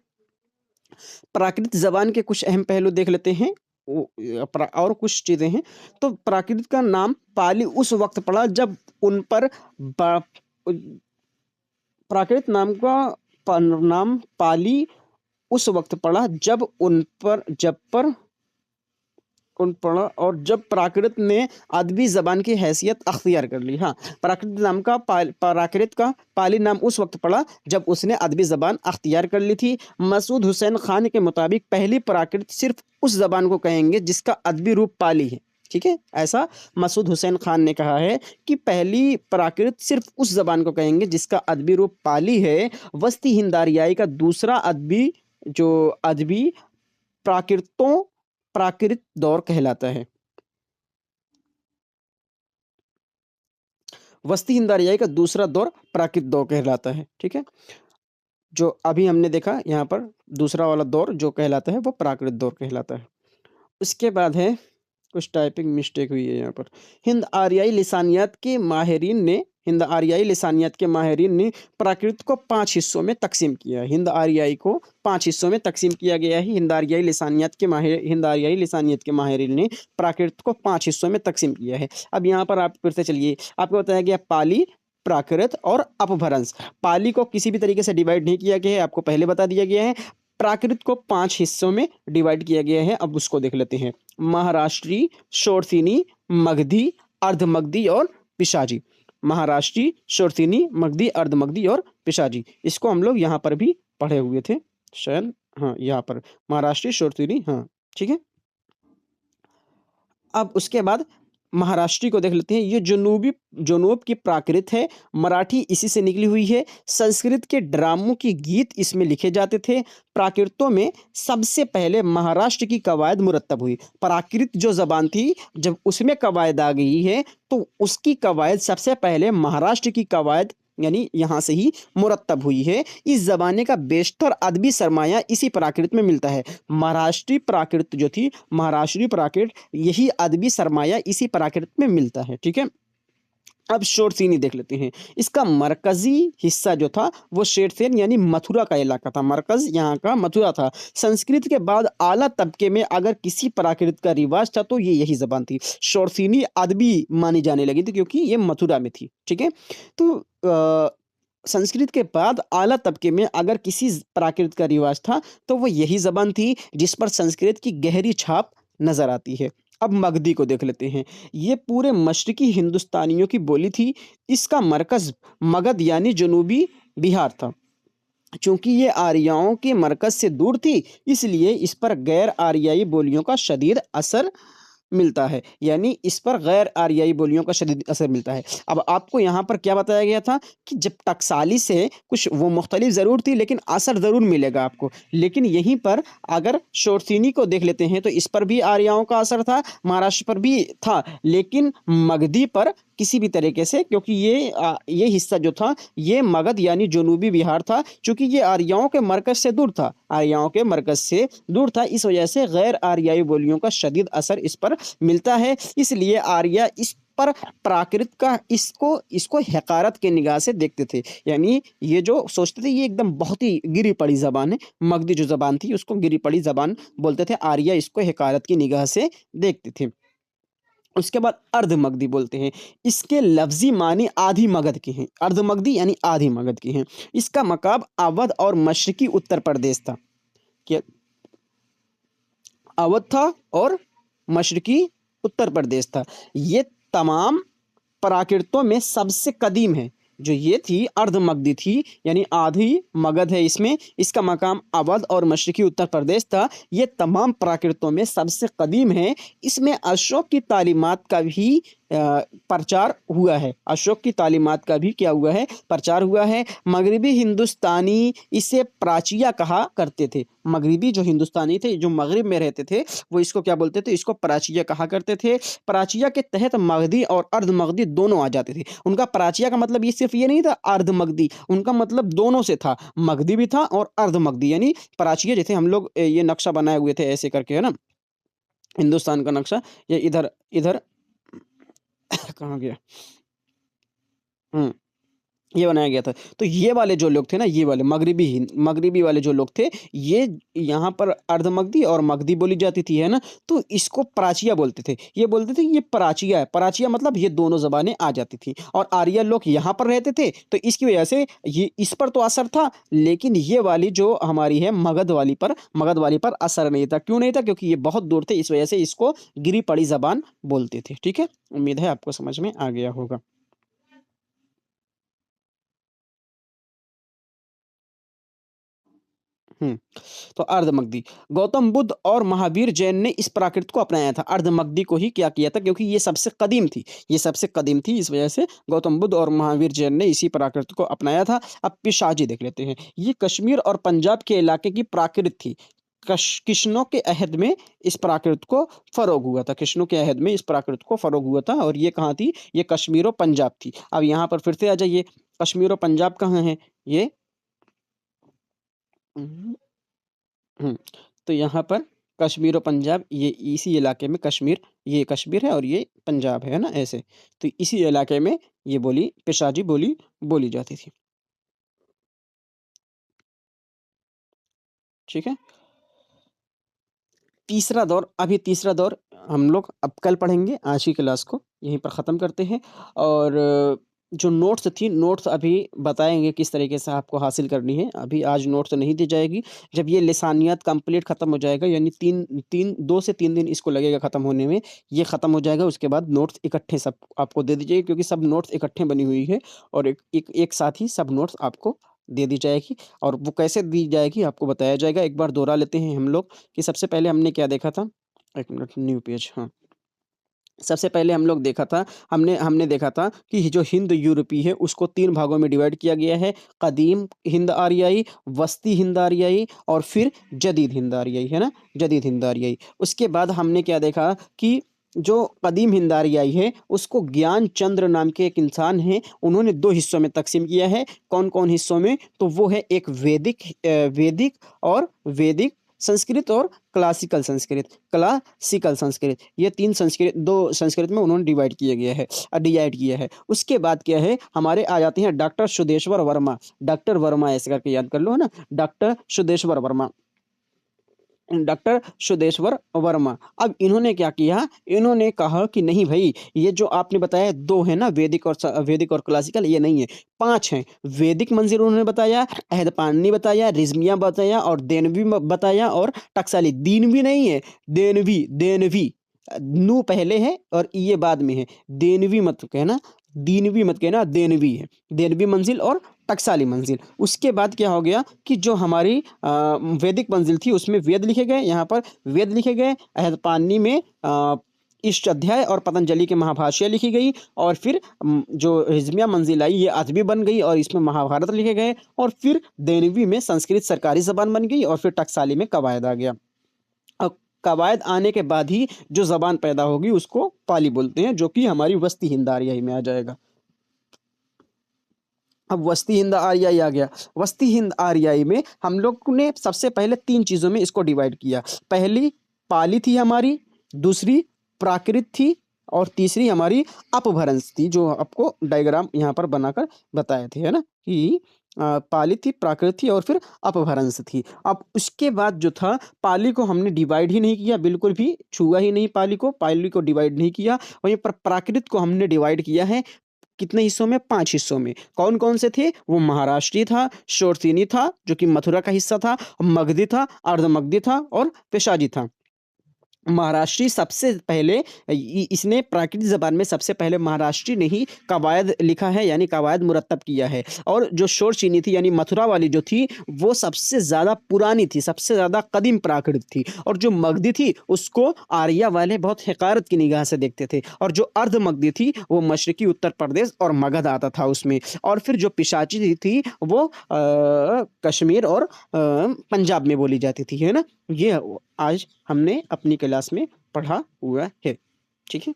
प्राकृत ज़बान के कुछ अहम पहलू देख लेते हैं। और कुछ चीज़ें हैं। तो प्राकृत का नाम पाली उस वक्त पड़ा जब उन पर प्राकृत नाम का नाम पाली उस वक्त पड़ा जब प्राकृत ने अदबी ज़बान की हैसियत अख्तियार कर ली। हाँ, प्राकृत का पाली नाम उस वक्त पड़ा जब उसने अदबी ज़बान अख्तियार कर ली थी। मसूद हुसैन खान के मुताबिक पहली प्राकृत सिर्फ उस ज़बान को कहेंगे जिसका अदबी रूप पाली है, ठीक है? ऐसा मसूद हुसैन खान ने कहा है कि पहली प्राकृत सिर्फ उस ज़बान को कहेंगे जिसका अदबी रूप पाली है। वस्ती हिंद आर्याई का दूसरा अदबी प्राकृत दौर कहलाता है। वस्ती हिंद आर्याई का दूसरा दौर प्राकृत दौर कहलाता है, ठीक है? जो अभी हमने देखा यहाँ पर दूसरा वाला दौर जो कहलाता है वो प्राकृत दौर कहलाता है। उसके बाद है, कुछ टाइपिंग मिस्टेक हुई है यहाँ पर। हिंद आर्याई लिसानियत के माहिरीन ने प्राकृत को 5 हिस्सों में तकसीम किया है। हिंद आर्याई को 5 हिस्सों में तकसीम किया गया है। हिंद आर्याई लिसानियत के माहिरीन ने प्राकृत को 5 हिस्सों में तकसीम किया है। अब यहाँ पर आप फिर से चलिए, आपको बताया गया पाली, प्राकृत और अपभ्रंश। पाली को किसी भी तरीके से डिवाइड नहीं किया गया है, आपको पहले बता दिया गया है। प्राकृत को 5 हिस्सों में डिवाइड किया गया है। अब उसको देख लेते हैं। महाराष्ट्री, शोरसिनी, मगधी, अर्धमगधी और पिशाजी। महाराष्ट्री, शोरसिनी, मगधी, अर्धमगधी और पिशाजी। इसको हम लोग यहाँ पर भी पढ़े हुए थे शायद। हाँ, यहाँ पर महाराष्ट्री, शोरसिनी, हाँ, ठीक है। अब उसके बाद महाराष्ट्री को देख लेते हैं। ये जनूब की प्राकृत है। मराठी इसी से निकली हुई है। संस्कृत के ड्रामों की गीत इसमें लिखे जाते थे। प्राकृतों में सबसे पहले महाराष्ट्र की कवायद मुरत्तब हुई। प्राकृत जो ज़बान थी, जब उसमें कवायद आ गई है तो उसकी कवायद सबसे पहले महाराष्ट्र की कवायद यानी यहाँ से ही मुरत्तब हुई है। इस ज़माने का बेशतर अदबी सरमाया इसी प्राकृत में मिलता है। महाराष्ट्री प्राकृत यही अदबी सरमाया इसी प्राकृत में मिलता है, ठीक है। अब शोरसीनी देख लेते हैं। इसका मरकजी हिस्सा जो था वो शेरसेन यानी मथुरा का इलाका था। मरकज यहाँ का मथुरा था। संस्कृत के बाद आला तबके में अगर किसी प्राकृत का रिवाज था तो ये यही जबान थी। शोरसीनी अदबी मानी जाने लगी थी क्योंकि ये मथुरा में थी। ठीक है, तो संस्कृत के बाद आला तबके में अगर किसी प्राकृत का रिवाज था तो वो यही जबान थी जिस पर संस्कृत की गहरी छाप नजर आती है। अब मगधी को देख लेते हैं। ये पूरे मशरकी हिंदुस्तानियों की बोली थी। इसका मरकज मगध यानी जनूबी बिहार था। चूंकि ये आर्यों के मरकज से दूर थी इसलिए इस पर गैर आर्याई बोलियों का शदीद असर मिलता है, यानी इस पर गैर आर्याई बोलियों का शदीद असर मिलता है। अब आपको यहाँ पर क्या बताया गया था कि जब टकसाली से कुछ वो मुख्तलिफ ज़रूर थी लेकिन असर ज़रूर मिलेगा आपको। लेकिन यहीं पर अगर शोरसीनी को देख लेते हैं तो इस पर भी आर्याओं का असर था, महाराष्ट्र पर भी था, लेकिन मगधी पर किसी भी तरीके से, क्योंकि ये हिस्सा जो था ये मगध यानी जनूबी बिहार था। चूंकि ये आर्याओं के मरकज से दूर था, आर्याओं के मरकज से दूर था, इस वजह से गैर आर्याई बोलियों का शदीद असर इस पर मिलता है। इसलिए आर्या इस पर प्राकृत का इसको इसको हकारत के निगाह से देखते थे, यानी ये जो सोचते थे ये एकदम बहुत ही गिरी पड़ी जबान है। मगधी जो जबान थी उसको गिरी पड़ी जबान बोलते थे, आर्या इसको हकारत की निगाह से देखते थे। उसके बाद अर्ध मगधी बोलते हैं। इसके लफ्जी मानी आधी मगध के हैं। अर्ध मगधी यानी आधी मगध के हैं। इसका मकाम अवध और मशरकी उत्तर प्रदेश था। क्या अवध था और मशरकी उत्तर प्रदेश था। ये तमाम प्राकृतों में सबसे कदीम है। जो ये थी अर्ध मगधी थी यानी आधी मगध है इसमें। इसका मकाम अवध और मशरकी उत्तर प्रदेश था। ये तमाम प्राकृतों में सबसे कदीम है। इसमें अशोक की तालीमात का भी प्रचार हुआ है। अशोक की तालीमात का भी क्या हुआ है, प्रचार हुआ है। मगरबी हिंदुस्तानी इसे प्राचिया कहा करते थे। मगरबी जो हिंदुस्तानी थे, जो मगरिब में रहते थे, वो इसको क्या बोलते थे, इसको प्राचिया कहा करते थे। प्राचिया के तहत मगधी और अर्ध मगधी दोनों आ जाते थे। उनका प्राचिया का मतलब ये सिर्फ ये नहीं था अर्ध मगधी, उनका मतलब दोनों से था, मगधी भी था और अर्ध मगधी। यानी प्राचिया जैसे हम लोग ये नक्शा बनाए हुए थे ऐसे करके, है ना, हिंदुस्तान का नक्शा, ये इधर इधर कहाँ गया, ये बनाया गया था। तो ये वाले जो लोग थे ना, ये वाले मगरिबी वाले जो लोग थे, ये यहाँ पर अर्धमगधी और मगधी बोली जाती थी, है ना, तो इसको प्राचिया बोलते थे। ये बोलते थे ये प्राचिया है। प्राचिया मतलब ये दोनों जबानें आ जाती थी। और आर्य लोग यहाँ पर रहते थे तो इसकी वजह से ये इस पर तो असर था, लेकिन ये वाली जो हमारी है मगध वाली पर असर नहीं था। क्यों नहीं था? क्योंकि ये बहुत दूर थे, इस वजह से इसको गिरी पड़ी जबान बोलते थे। ठीक है, उम्मीद है आपको समझ में आ गया होगा। हम्म तो अर्धमगधी, गौतम बुद्ध और महावीर जैन ने इस प्राकृत को अपनाया था। अर्धमगधी को ही क्या किया था, क्योंकि ये सबसे कदीम थी, ये सबसे कदीम थी, इस वजह से गौतम बुद्ध और महावीर जैन ने इसी प्राकृत को अपनाया था। अब पिशाची देख लेते हैं। ये कश्मीर और पंजाब के इलाके की प्राकृत थी। किश्नों के अहद में इस प्राकृत को फरोग हुआ था। किश्नों के अहद में इस प्राकृत को फरोग हुआ था। और ये कहाँ थी? ये कश्मीर और पंजाब थी। अब यहाँ पर फिर से आ जाइए, कश्मीर और पंजाब कहाँ है? ये हम्म तो यहाँ पर कश्मीर और पंजाब, ये इसी इलाके में कश्मीर, ये कश्मीर है और ये पंजाब है ना, ऐसे। तो इसी इलाके में ये बोली पिशाची बोली बोली जाती थी। ठीक है, तीसरा दौर, अभी तीसरा दौर हम लोग अब कल पढ़ेंगे। आज की क्लास को यहीं पर ख़त्म करते हैं। और जो नोट्स थी, नोट्स अभी बताएंगे किस तरीके से आपको हासिल करनी है। अभी आज नोट्स नहीं दी जाएगी। जब ये लिसानियात कंप्लीट ख़त्म हो जाएगा, यानी 2 से 3 दिन इसको लगेगा ख़त्म होने में, ये ख़त्म हो जाएगा, उसके बाद नोट्स इकट्ठे सब आपको दे दी जाएगी, क्योंकि सब नोट्स इकट्ठे बनी हुई है और एक साथ ही सब नोट्स आपको दे दी जाएगी। और वो कैसे दी जाएगी आपको बताया जाएगा। एक बार दोहरा लेते हैं हम लोग कि सबसे पहले हमने क्या देखा था। एक मिनट, न्यू पेज, हाँ। सबसे पहले हम लोग देखा था, हमने हमने देखा था कि जो हिंद यूरोपी है उसको 3 भागों में डिवाइड किया गया है। कदीम हिंद आर्याई, वस्ती हिंद आर्याई और फिर जदीद हिंद आर्याई, है ना, जदीद हिंद आर्याई। उसके बाद हमने क्या देखा कि जो कदीम हिंद आर्याई है उसको ज्ञान चंद्र नाम के एक इंसान हैं, उन्होंने 2 हिस्सों में तकसीम किया है। कौन कौन हिस्सों में? तो वो है एक वैदिक और वैदिक संस्कृत और क्लासिकल संस्कृत, क्लासिकल संस्कृत, ये तीन संस्कृत, दो संस्कृत में उन्होंने डिवाइड किया है। उसके बाद क्या है, हमारे आ जाते हैं डॉक्टर सुदेश्वर वर्मा। डॉक्टर वर्मा ऐसे करके याद कर लो, है ना, डॉक्टर सुदेश्वर वर्मा, डॉक्टर सुदेश्वर वर्मा। अब इन्होंने क्या किया, इन्होंने कहा कि नहीं भाई, ये जो आपने बताया दो है ना, वैदिक और क्लासिकल, ये नहीं है, पांच हैं। वैदिक मंजिल उन्होंने बताया, अहदपानी बताया, रिजमिया बताया और देनवी बताया और टकसाली। दीनवी नहीं है, देनवी, देनवी, नू पहले है और ये बाद में है। देनवी मत कहना, दीनवी मत कहना, देनवी है, देनवी मंजिल और टकसाली मंजिल। उसके बाद क्या हो गया कि जो हमारी वैदिक मंजिल थी उसमें वेद लिखे गए, यहाँ पर वेद लिखे गए। अहदपानी में इष्ट अध्याय और पतंजलि के महाभाष्य लिखी गई। और फिर जो रिजमिया मंजिल आई, ये अदबी बन गई और इसमें महाभारत लिखे गए। और फिर देनवी में संस्कृत सरकारी जबान बन गई और फिर टकसाली में कवायद आ गया। अब कवायद आने के बाद ही जो जबान पैदा होगी उसको पाली बोलते हैं, जो कि हमारी वस्ती हिंद आर्याई में आ जाएगा। अब वस्ती हिंद आर्याई आ गया। वस्ती हिंद आर्याई में हम लोग ने सबसे पहले तीन चीज़ों में इसको डिवाइड किया। पहली पाली थी हमारी, दूसरी प्राकृत थी और तीसरी हमारी अपभ्रंश थी, जो आपको डायग्राम यहाँ पर बनाकर बताए थे, है ना, कि पाली थी, प्राकृत थी और फिर अपभ्रंश थी। अब उसके बाद जो था, पाली को हमने डिवाइड ही नहीं किया, बिल्कुल भी छुआ ही नहीं पाली को डिवाइड नहीं किया। वहीं पर प्राकृत को हमने डिवाइड किया है कितने हिस्सों में, 5 हिस्सों में। कौन कौन से थे वो, महाराष्ट्री था, शोरसिनी था जो कि मथुरा का हिस्सा था, मगधी था, अर्धमगधी था और पेशाजी था। महाराष्ट्री सबसे पहले इसने प्राकृत ज़बान में सबसे पहले महाराष्ट्री ने ही कवायद लिखा है, यानी कवायद मुरत्तब किया है। और जो शोरचीनी थी यानी मथुरा वाली जो थी, वो सबसे ज़्यादा पुरानी थी, सबसे ज़्यादा कदीम प्राकृत थी। और जो मगधी थी उसको आर्या वाले बहुत हक़ारत की निगाह से देखते थे। और जो अर्ध मगधी थी वो मशरकी उत्तर प्रदेश और मगध आता था उसमें। और फिर जो पिशाची थी वो कश्मीर और पंजाब में बोली जाती थी, है ना। ये आज हमने अपनी क्लास में पढ़ा हुआ है, ठीक है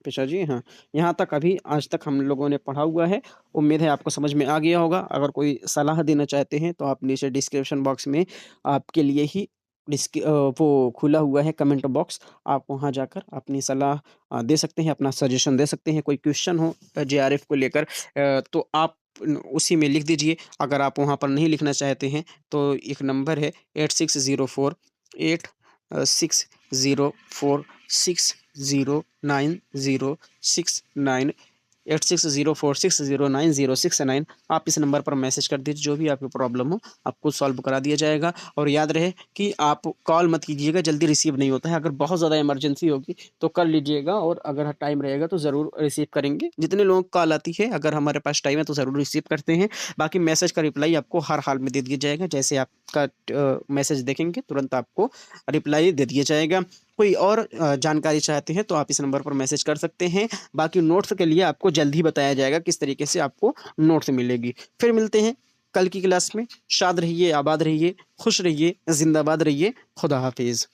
पेशा जी। हाँ, यहाँ तक अभी आज तक हम लोगों ने पढ़ा हुआ है। उम्मीद है आपको समझ में आ गया होगा। अगर कोई सलाह देना चाहते हैं तो आप नीचे डिस्क्रिप्शन बॉक्स में आपके लिए ही वो खुला हुआ है कमेंट बॉक्स। आप वहाँ जाकर अपनी सलाह दे सकते हैं, अपना सजेशन दे सकते हैं। कोई क्वेश्चन हो जेआरएफ को लेकर तो आप उसी में लिख दीजिए। अगर आप वहाँ पर नहीं लिखना चाहते हैं तो एक नंबर है 86048604609069 8604609069। आप इस नंबर पर मैसेज कर दीजिए, जो भी आपकी प्रॉब्लम हो आपको सॉल्व करा दिया जाएगा। और याद रहे कि आप कॉल मत कीजिएगा, जल्दी रिसीव नहीं होता है। अगर बहुत ज़्यादा इमरजेंसी होगी तो कर लीजिएगा, और अगर टाइम रहेगा तो ज़रूर रिसीव करेंगे। जितने लोगों को कॉल आती है, अगर हमारे पास टाइम है तो ज़रूर रिसीव करते हैं। बाकी मैसेज का रिप्लाई आपको हर हाल में दे दिया जाएगा। जैसे आपका मैसेज देखेंगे तुरंत आपको रिप्लाई दे दिया जाएगा। कोई और जानकारी चाहते हैं तो आप इस नंबर पर मैसेज कर सकते हैं। बाकी नोट्स के लिए आपको जल्द ही बताया जाएगा किस तरीके से आपको नोट्स मिलेगी। फिर मिलते हैं कल की क्लास में। शाद रहिए, आबाद रहिए, खुश रहिए, जिंदाबाद रहिए। खुदा हाफिज़।